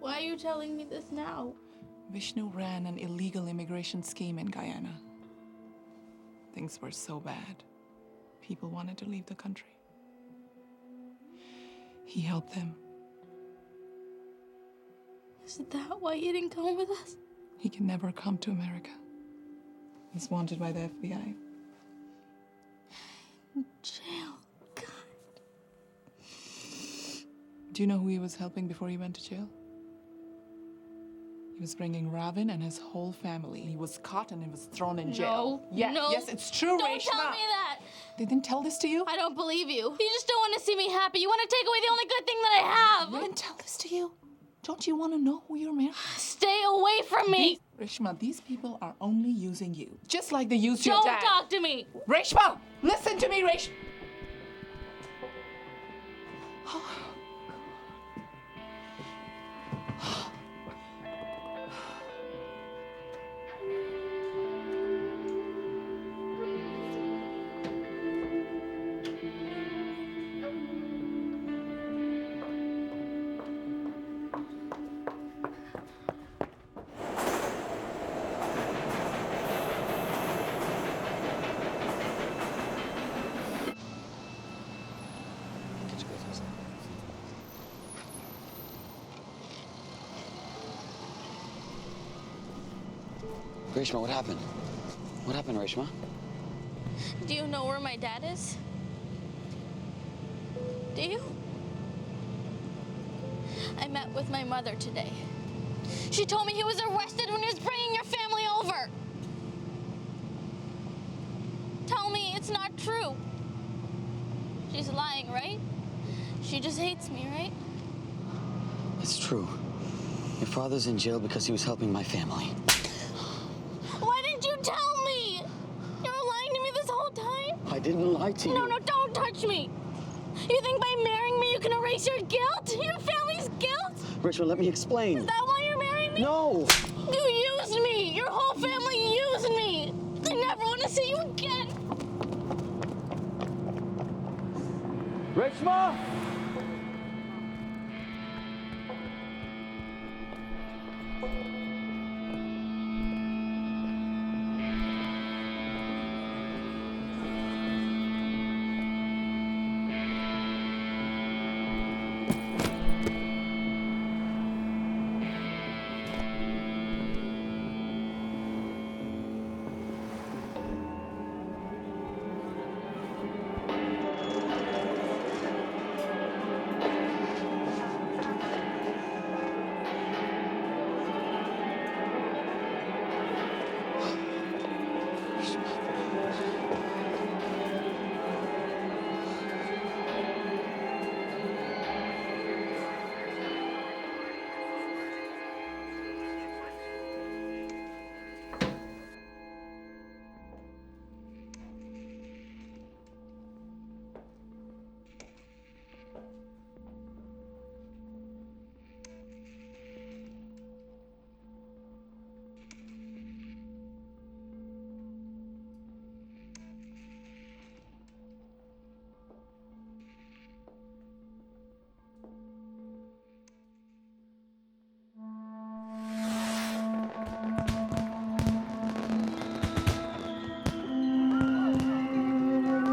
Why are you telling me this now? Vishnu ran an illegal immigration scheme in Guyana. Things were so bad. People wanted to leave the country. He helped them. Is that why you didn't come with us? He can never come to America. He's wanted by the FBI. Jail. Do you know who he was helping before he went to jail? He was bringing Ravin and his whole family. He was caught and he was thrown in jail. No. Yeah, No. yes, it's true, Don't Reshma. tell me that. They didn't tell this to you? I don't believe you. You just don't want to see me happy. You want to take away the only good thing that I have. They didn't tell this to you? Don't you want to know who you're marrying? Stay away from me. Reshma, these people are only using you. Just like they used your Don't dad. talk to me. Reshma, listen to me, Reshma. Reshma, what happened? What happened, Reshma? Do you know where my dad is? Do you? I met with my mother today. She told me he was arrested when he was bringing your family over. Tell me it's not true. She's lying, right? She just hates me, right? It's true. Your father's in jail because he was helping my family. Why didn't you tell me? You were lying to me this whole time? I didn't lie to you. No, no, don't touch me. You think by marrying me you can erase your guilt? Your family's guilt? Reshma, let me explain. Is that why you're marrying me? No! You used me. Your whole family used me. I never want to see you again. Reshma!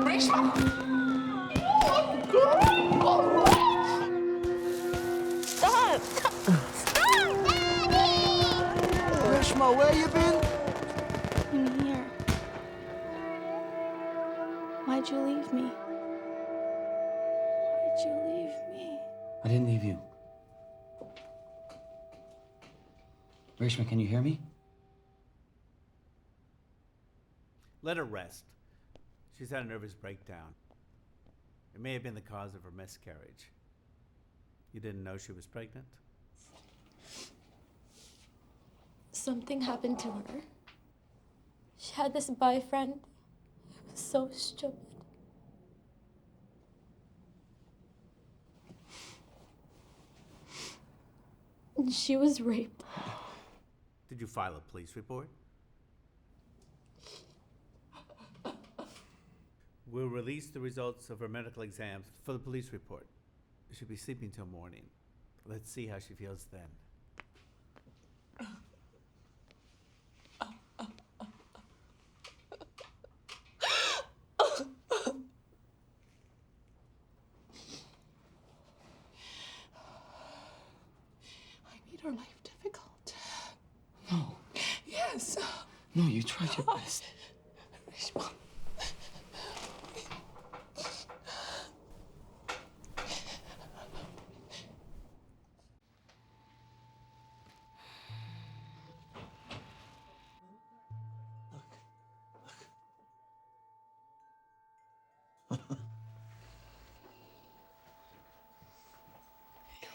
Reshma! Stop! Stop! Reshma, where you been? I'm here. Why'd you leave me? Why'd you leave me? I didn't leave you. Reshma, can you hear me? Let her rest. She's had a nervous breakdown. It may have been the cause of her miscarriage. You didn't know she was pregnant? Something happened to her. She had this boyfriend who was so stupid. And she was raped. Did you file a police report? We'll release the results of her medical exams for the police report. She'll be sleeping till morning. Let's see how she feels then. I made her life difficult. No. Yes. No, you tried your best. Reshma.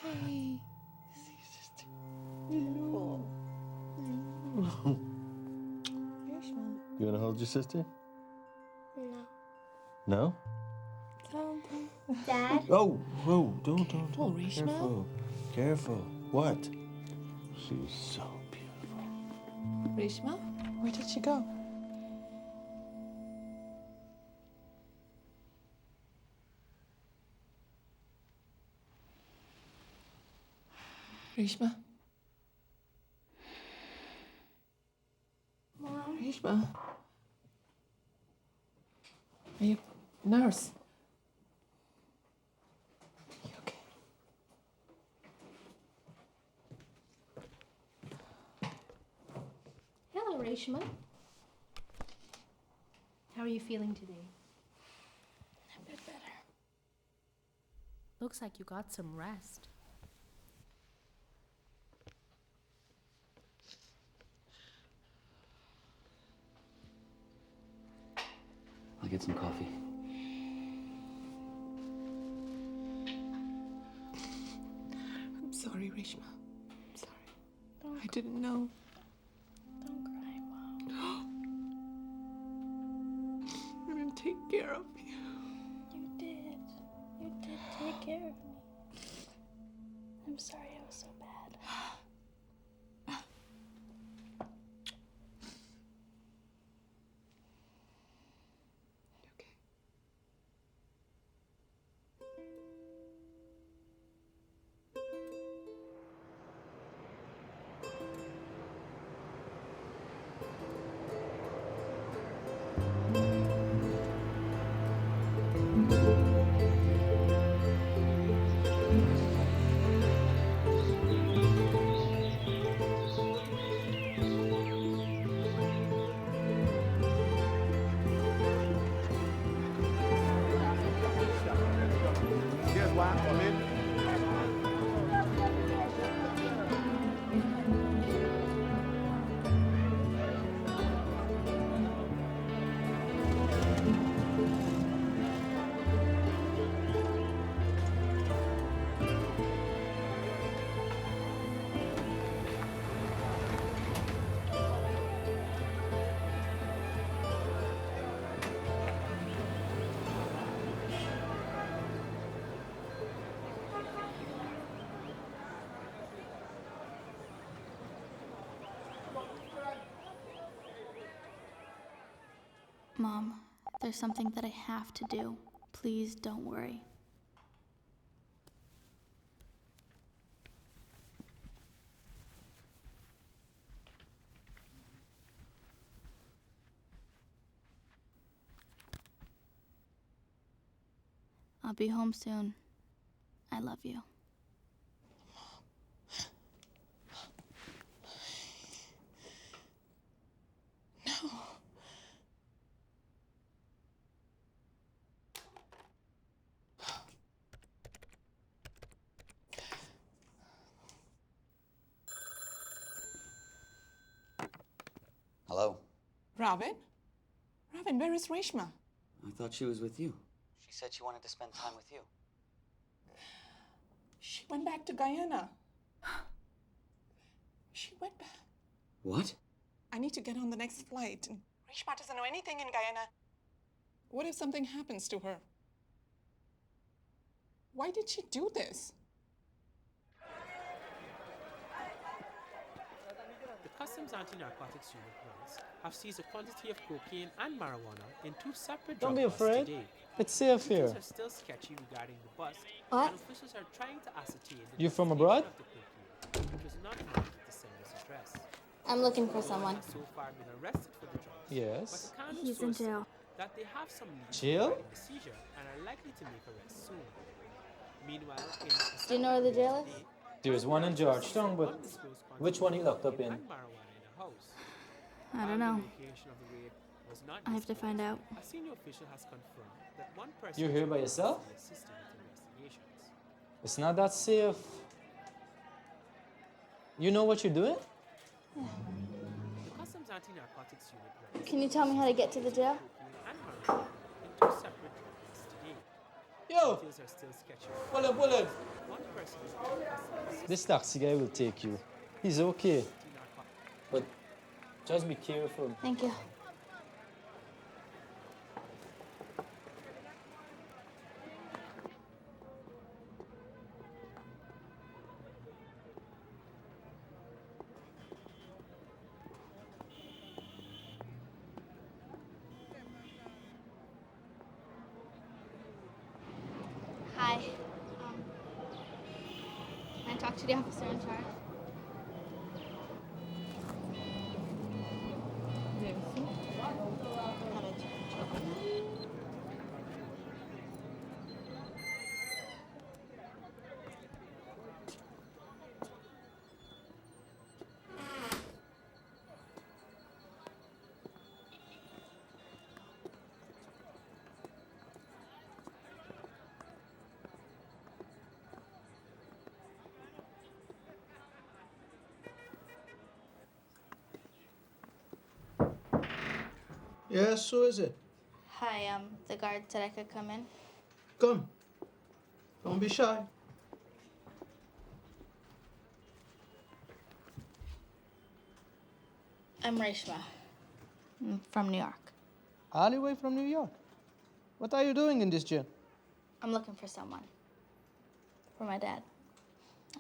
Hey. You want to hold your sister? No. No? Dad? Oh, whoa, don't. Careful, Reshma. Careful. Careful. What? She's so beautiful. Reshma, where did she go? Reshma? Mom? Reshma? Are you nurse? You okay? Hello, Reshma, how are you feeling today? A bit better. Looks like you got some rest. I'll get some coffee. I'm sorry, Reshma. I'm sorry. I didn't know. Don't cry, Mom. I'm gonna take care of you. You did. You did take care of me. I'm sorry I was so bad. Here's why I'm coming. Mom, there's something that I have to do. Please don't worry. I'll be home soon. I love you. No. Hello? Robin? Robin, where is Reshma? I thought she was with you. She said she wanted to spend time with you. She went back to Guyana. She went back. What? I need to get on the next flight. And Reshma doesn't know anything in Guyana. What if something happens to her? Why did she do this? The Customs Anti-Narcotics Unit police have seized a quantity of cocaine and marijuana in two separate Don't drug be busts afraid. today. It's safe here. Details are still sketchy regarding the bust, What? and officials are trying to ascertain the You from destination abroad? of the cocaine, which was not marked with the sender's address. I'm looking for No one someone. has so far been arrested for the drugs, Yes. but the Kano He's in source jail. said that they have some leads Jail? regarding the seizure and are likely to make arrests soon. Meanwhile, in Do you know where the jail is? There's one in Georgetown, but which one he locked up in? I don't know. Location of the raid was not I have to find out. A senior official has confirmed that one person You're here by yourself? is assisting with investigations. It's not that safe. You know what you're doing? The Customs Anti-Narcotics Unit Can you tell me how to get to the jail? and marijuana in two separate drug busts today. Yo! Details are still sketchy. Pull up, pull up. One person is being assisted This taxi guy will take you. He's okay. But just be careful. Thank you. Hi. Can I talk to the officer in charge? Yes, who is it? Hi, the guard said I could come in. Come. Don't be shy. I'm Reshma. I'm from New York. All the way from New York. What are you doing in this jail? I'm looking for someone. For my dad.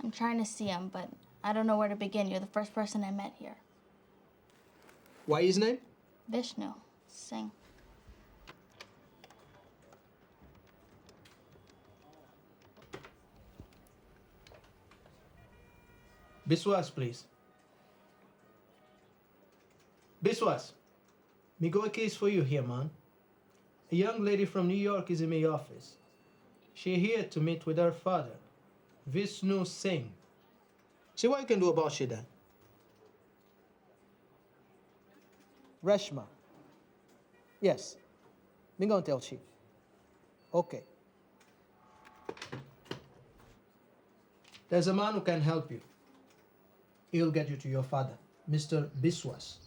I'm trying to see him, but I don't know where to begin. You're the first person I met here. What is his name? Vishnu Singh. Biswas, please. Biswas, me got a case for you here, man. A young lady from New York is in my office. She here to meet with her father, Vishnu Singh. See what you can do about she then. Reshma. Yes. Me gonna tell she. Okay. There's a man who can help you. He'll get you to your father, Mr. Biswas.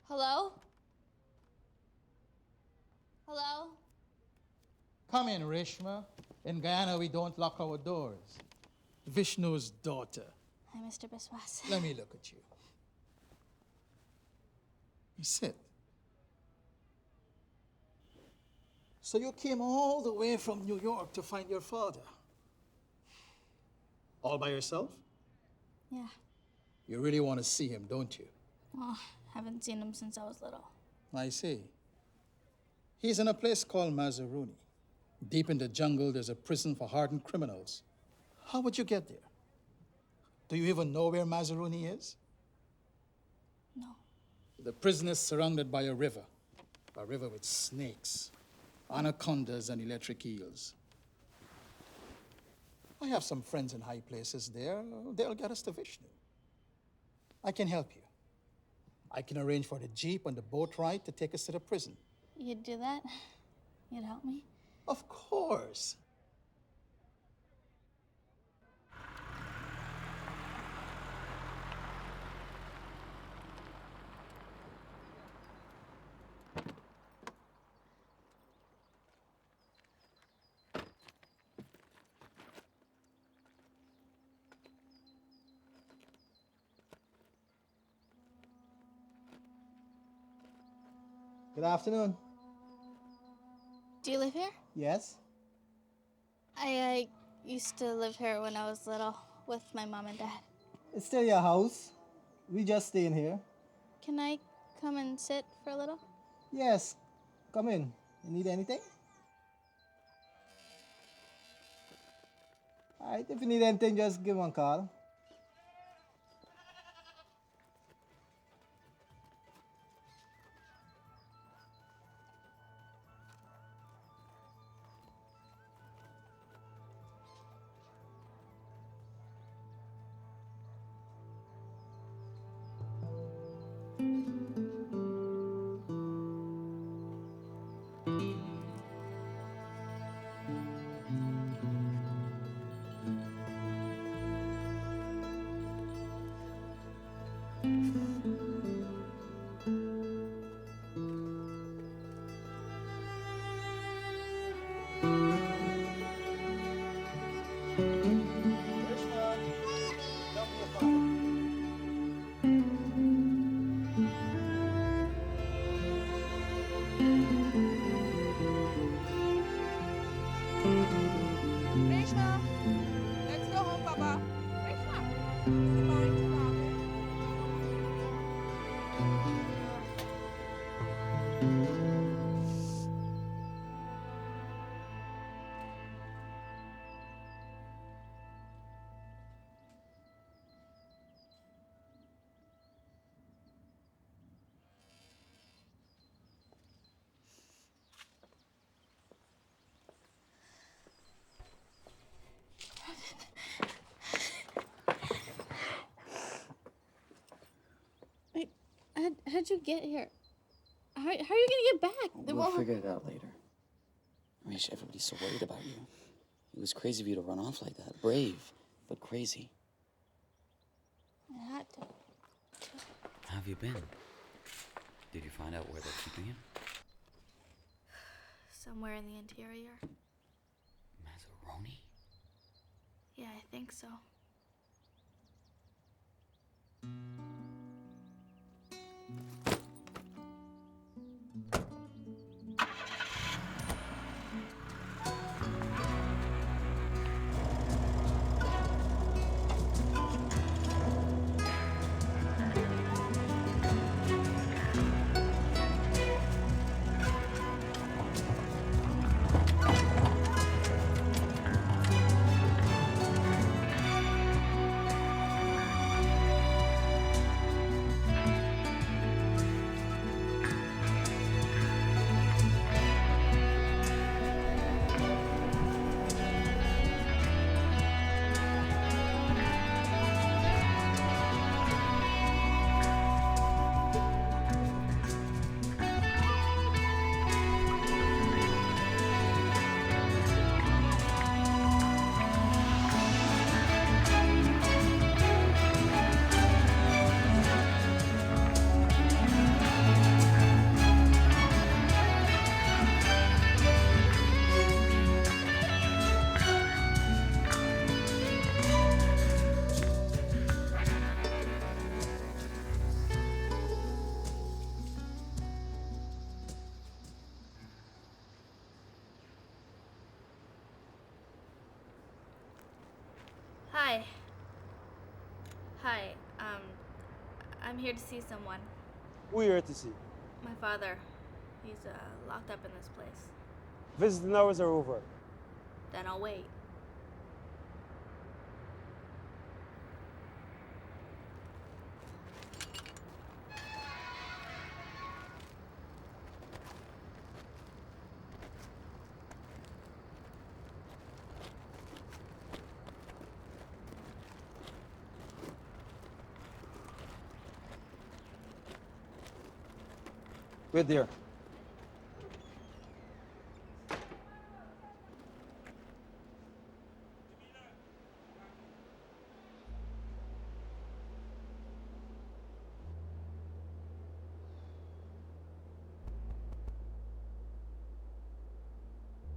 Hello? Hello? Come in, Reshma. In Guyana, we don't lock our doors. Vishnu's daughter. Hi, Mr. Biswas. Let me look at you. You sit. So you came all the way from New York to find your father? All by yourself? Yeah. You really want to see him, don't you? Well, haven't seen him since I was little. I see. He's in a place called Mazaruni. Deep in the jungle, there's a prison for hardened criminals. How would you get there? Do you even know where Mazaruni is? No. The prison is surrounded by a river with snakes, anacondas, and electric eels. I have some friends in high places there. They'll get us to Vishnu. I can help you. I can arrange for the jeep and the boat ride to take us to the prison. You'd do that? You'd help me? Of course. Good afternoon. Do you live here? Yes? I used to live here when I was little with my mom and dad. It's still your house. We just staying here. Can I come and sit for a little? Yes. Come in. You need anything? All right, if you need anything, just give one a call. Reshma, let's go home, Papa. Reshma, sit down, sit down. How'd you get here? How are you gonna get back? We'll figure it out later. Ramesh, everybody's so worried about you. It was crazy of you to run off like that. Brave, but crazy. I had to. How have you been? Did you find out where they're keeping him? Somewhere in the interior. Mazzaroni? Yeah, I think so. Hi. Hi. I'm here to see someone. Who are you here to see? My father. He's locked up in this place. Visiting hours are over. Then I'll wait. Wait there.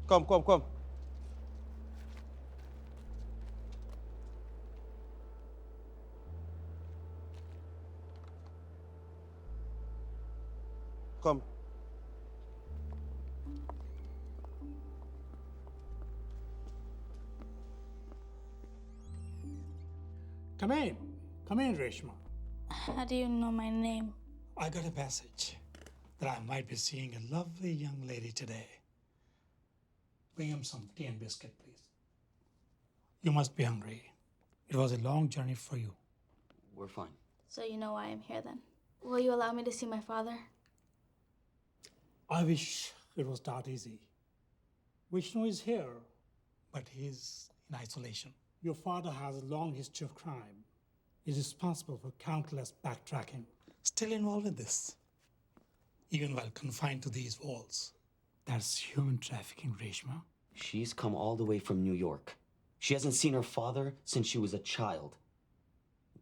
Come. Come. Come in. Come in, Reshma. How do you know my name? I got a message that I might be seeing a lovely young lady today. Bring him some tea and biscuit, please. You must be hungry. It was a long journey for you. We're fine. So you know why I'm here then. Will you allow me to see my father? I wish it was that easy. Vishnu is here, but he's in isolation. Your father has a long history of crime. He's responsible for countless backtracking. Still involved in this, even while confined to these walls. That's human trafficking, Reshma. She's come all the way from New York. She hasn't seen her father since she was a child.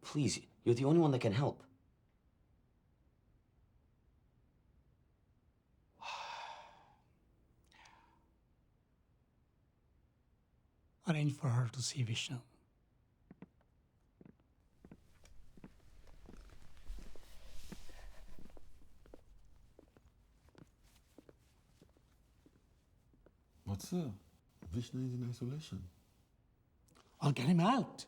Please, you're the only one that can help. Arrange for her to see Vishnu. What's up? Vishnu is in isolation. I'll get him out.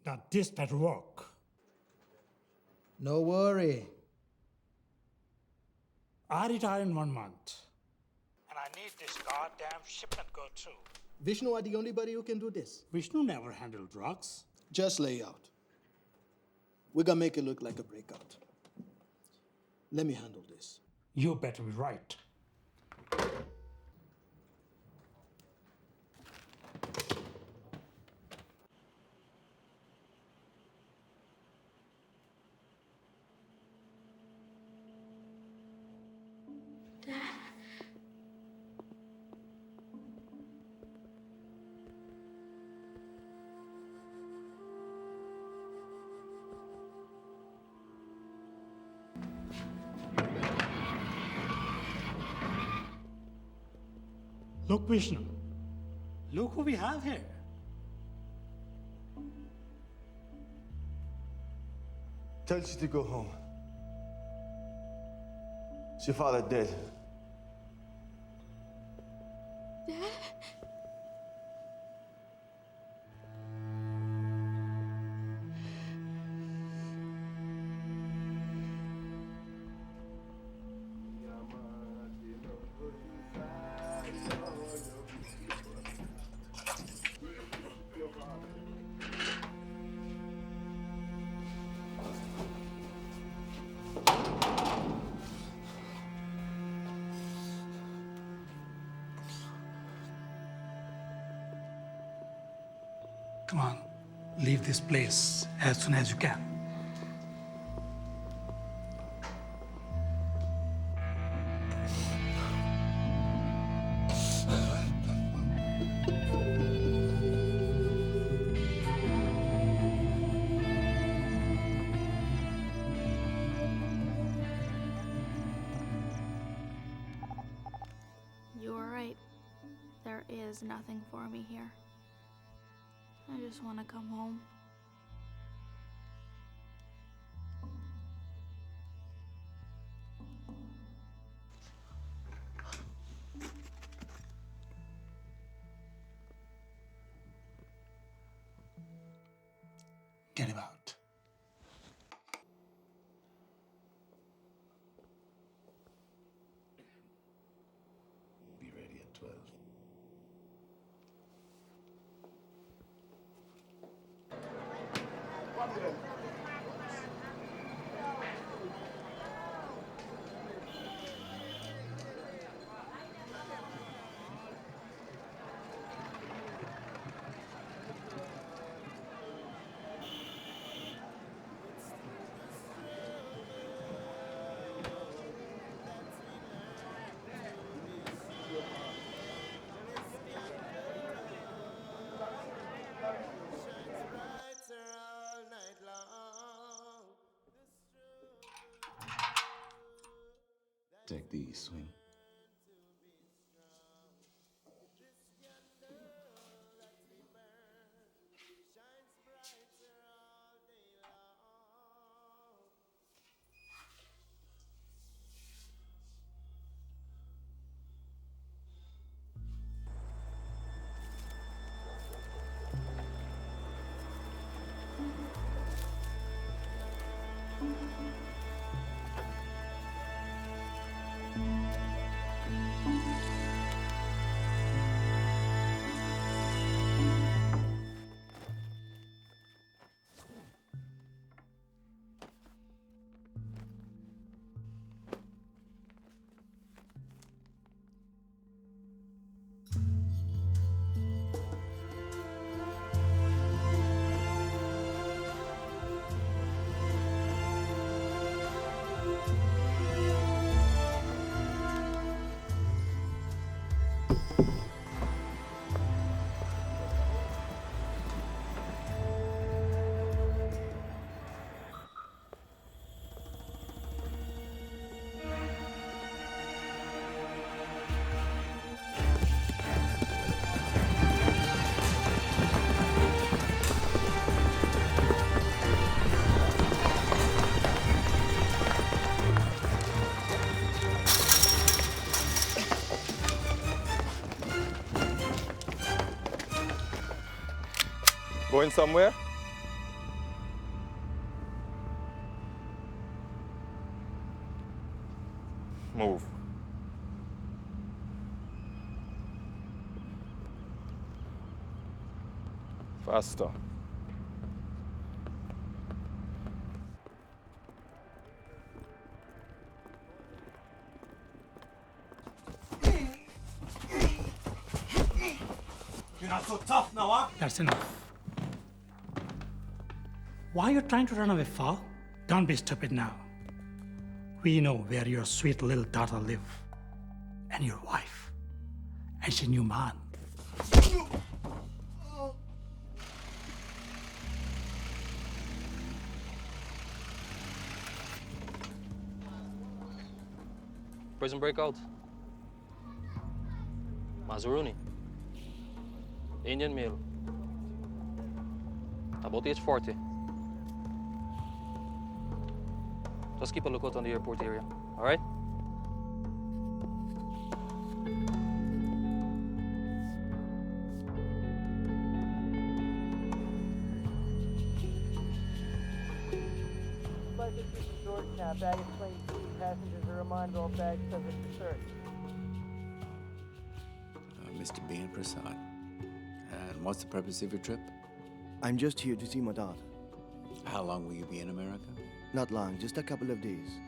Now this better work. No worry. I retire in 1 month. And I need this goddamn shipment go through. Vishnu are the only body who can do this. Vishnu never handled drugs. Just lay out. We're gonna make it look like a breakout. Let me handle this. You better be right. Look, Vishnu. Look who we have here. Tell her to go home. Is your father dead? Come on, leave this place as soon as you can. You were right. There is nothing for me here. I just want to come home. Get him out. Be ready at 12. Take these, swing. Going somewhere? Move. Faster. You're not so tough now, huh? That's enough. Why are you trying to run away, Fa? Don't be stupid now. We know where your sweet little daughter live, and your wife, and she new man. Prison breakout. Mazaruni. Indian male. About age 40. Just keep a lookout on the airport area, all right? Flight 52 from Georgetown, baggage claim 3, passengers are reminded all bags subject to search. Mr. Bean Prasad. And what's the purpose of your trip? I'm just here to see my daughter. How long will you be in America? Not long, just a couple of days.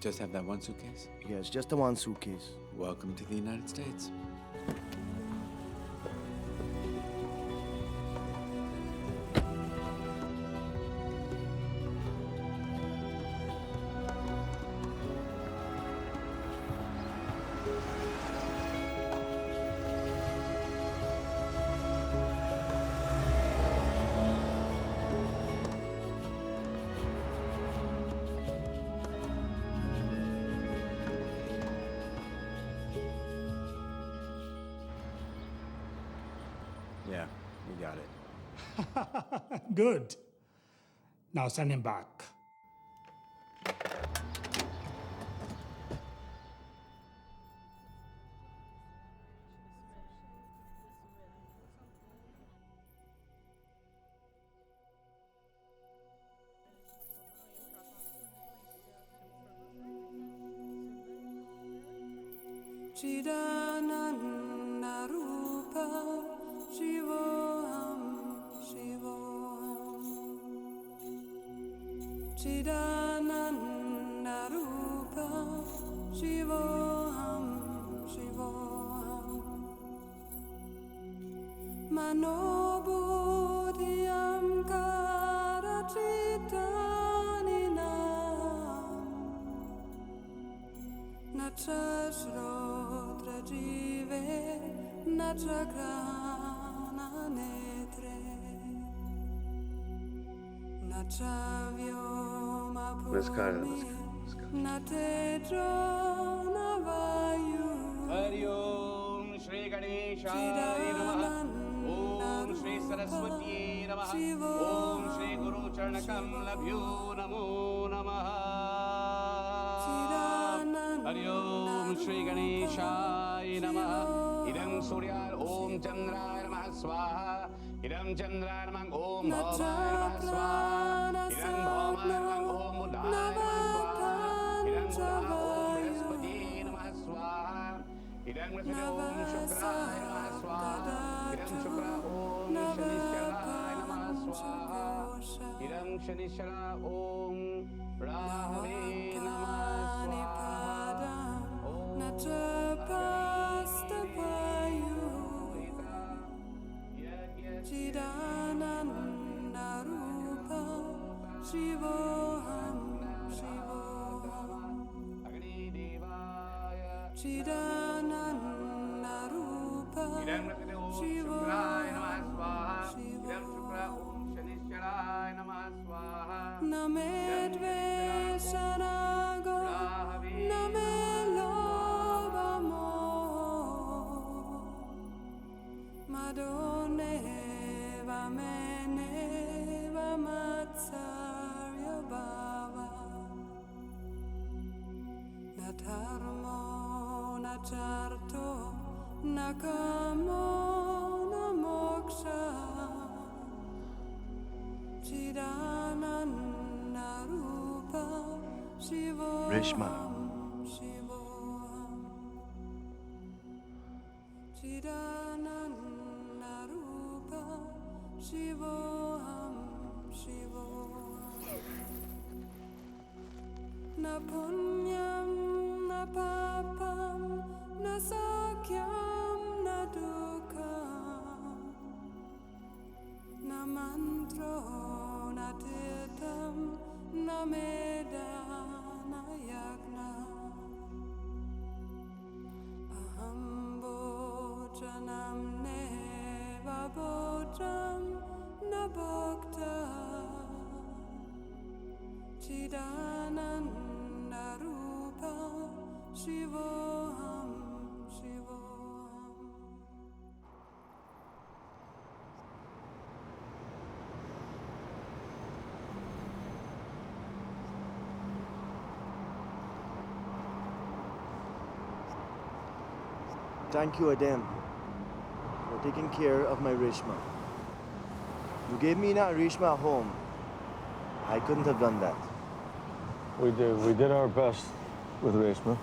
Just have that one suitcase? Yes, just the one suitcase. Welcome to the United States. Yeah, we got it. Good. Now send him back. Chidananda Rupa Shivoham Shivoham Chidananda Rupa Shivoham Shivoham Manobodhyam Karachitaninaam Nachashrodra Jive Nachagrana Netre Nachavyoma Miss Carter, Natedro Navayu Hari Om Shri Ganeshaya Namaha Om Shri Saraswati Namaha Om Shri Guru Charnakamlabhyo Namo Namaha Hari Om Shri Ganeshaya Namaha Idam Surya Om Chandraya Namaha Swaha Idam Chandraya Namaha Om Bhavaya Namaha Swaha Idam Bhavaya Namaha Om Buddhaya Namaha Swaha Idam Buddhaya Om Brihaspati Namaha Swaha Idam Brihaspati Om Shukraya Namaha Swaha Idam Shukra Om Shanishwaraya Namaha Swaha Idam Shanishwara Om Rahave Namaha Swaha Nachapastapayu Chidananda Rupa Shivoham Shivoham Chidananda Rupa Shivoham Namedveshanago Namelobamo Madone Vamene Vamatsarya Baba Natarmo Nacharto Nakamo Namoksha Chidananda Rupa Shivoham Reshma, Shivoham Chidananda Rupa Shivoham Shivoham Na punyam na papam na sakyam na dukkam na mantro na tirtam na meda na yagna aham bhojanam neva bhojam na bhakta Chidananda Rupa Shivoham Shivoham Thank you, Adam, for taking care of my Reshma. You gave me that Reshma at home. I couldn't have done that. We did our best with Reshma.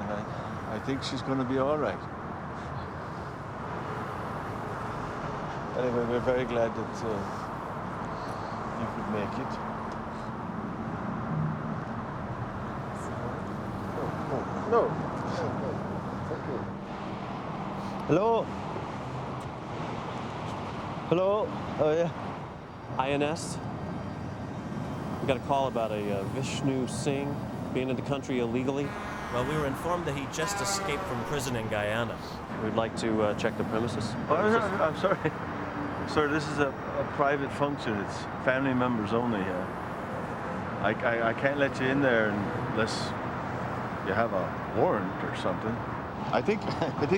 And I think she's going to be all right. Anyway, we're very glad that you could make it. No. Hello? Hello? Oh, yeah. INS? We got a call about a Vishnu Singh being in the country illegally. Well, we were informed that he just escaped from prison in Guyana. We'd like to check the premises. Oh, I'm sorry. Sir, this is a private function. It's family members only. I can't let you in there unless you have a warrant or something. I think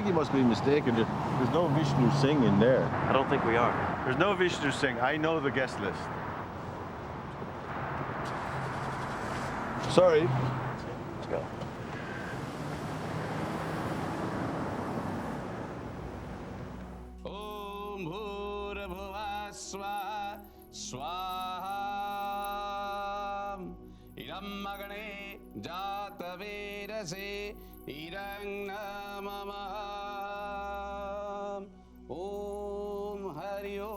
you must be mistaken. There's no Vishnu Singh in there. I don't think we are. There's no Vishnu Singh. I know the guest list. Sorry. Let's go. Om Bhurabhuva Swaha Swaha Idam Magane Jata Vedase Idang Namamaham Om Hari Om.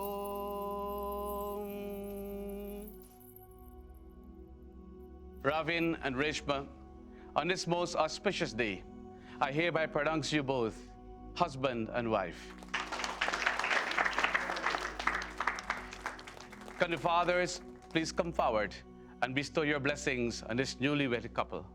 Ravin and Reshma, on this most auspicious day, I hereby pronounce you both husband and wife. Can the fathers please come forward and bestow your blessings on this newly wedded couple?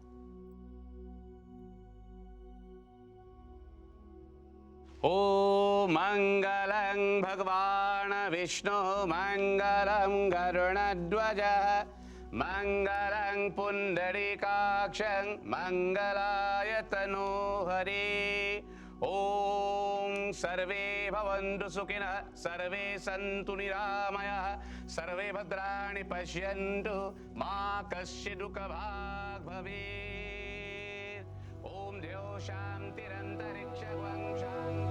Om Mangalam Bhagavana Vishnu Mangalam Garunadvaja Mangalam Pundarikakshang Mangalayatanu Hari Om Sarve Bhavantu Sukhina Sarve Santu Niramaya Sarve Bhadrani Pashyantu Ma Kasyid Dukha Bhag Bhavet Om Deo Shantirantariksha Gwang Shanti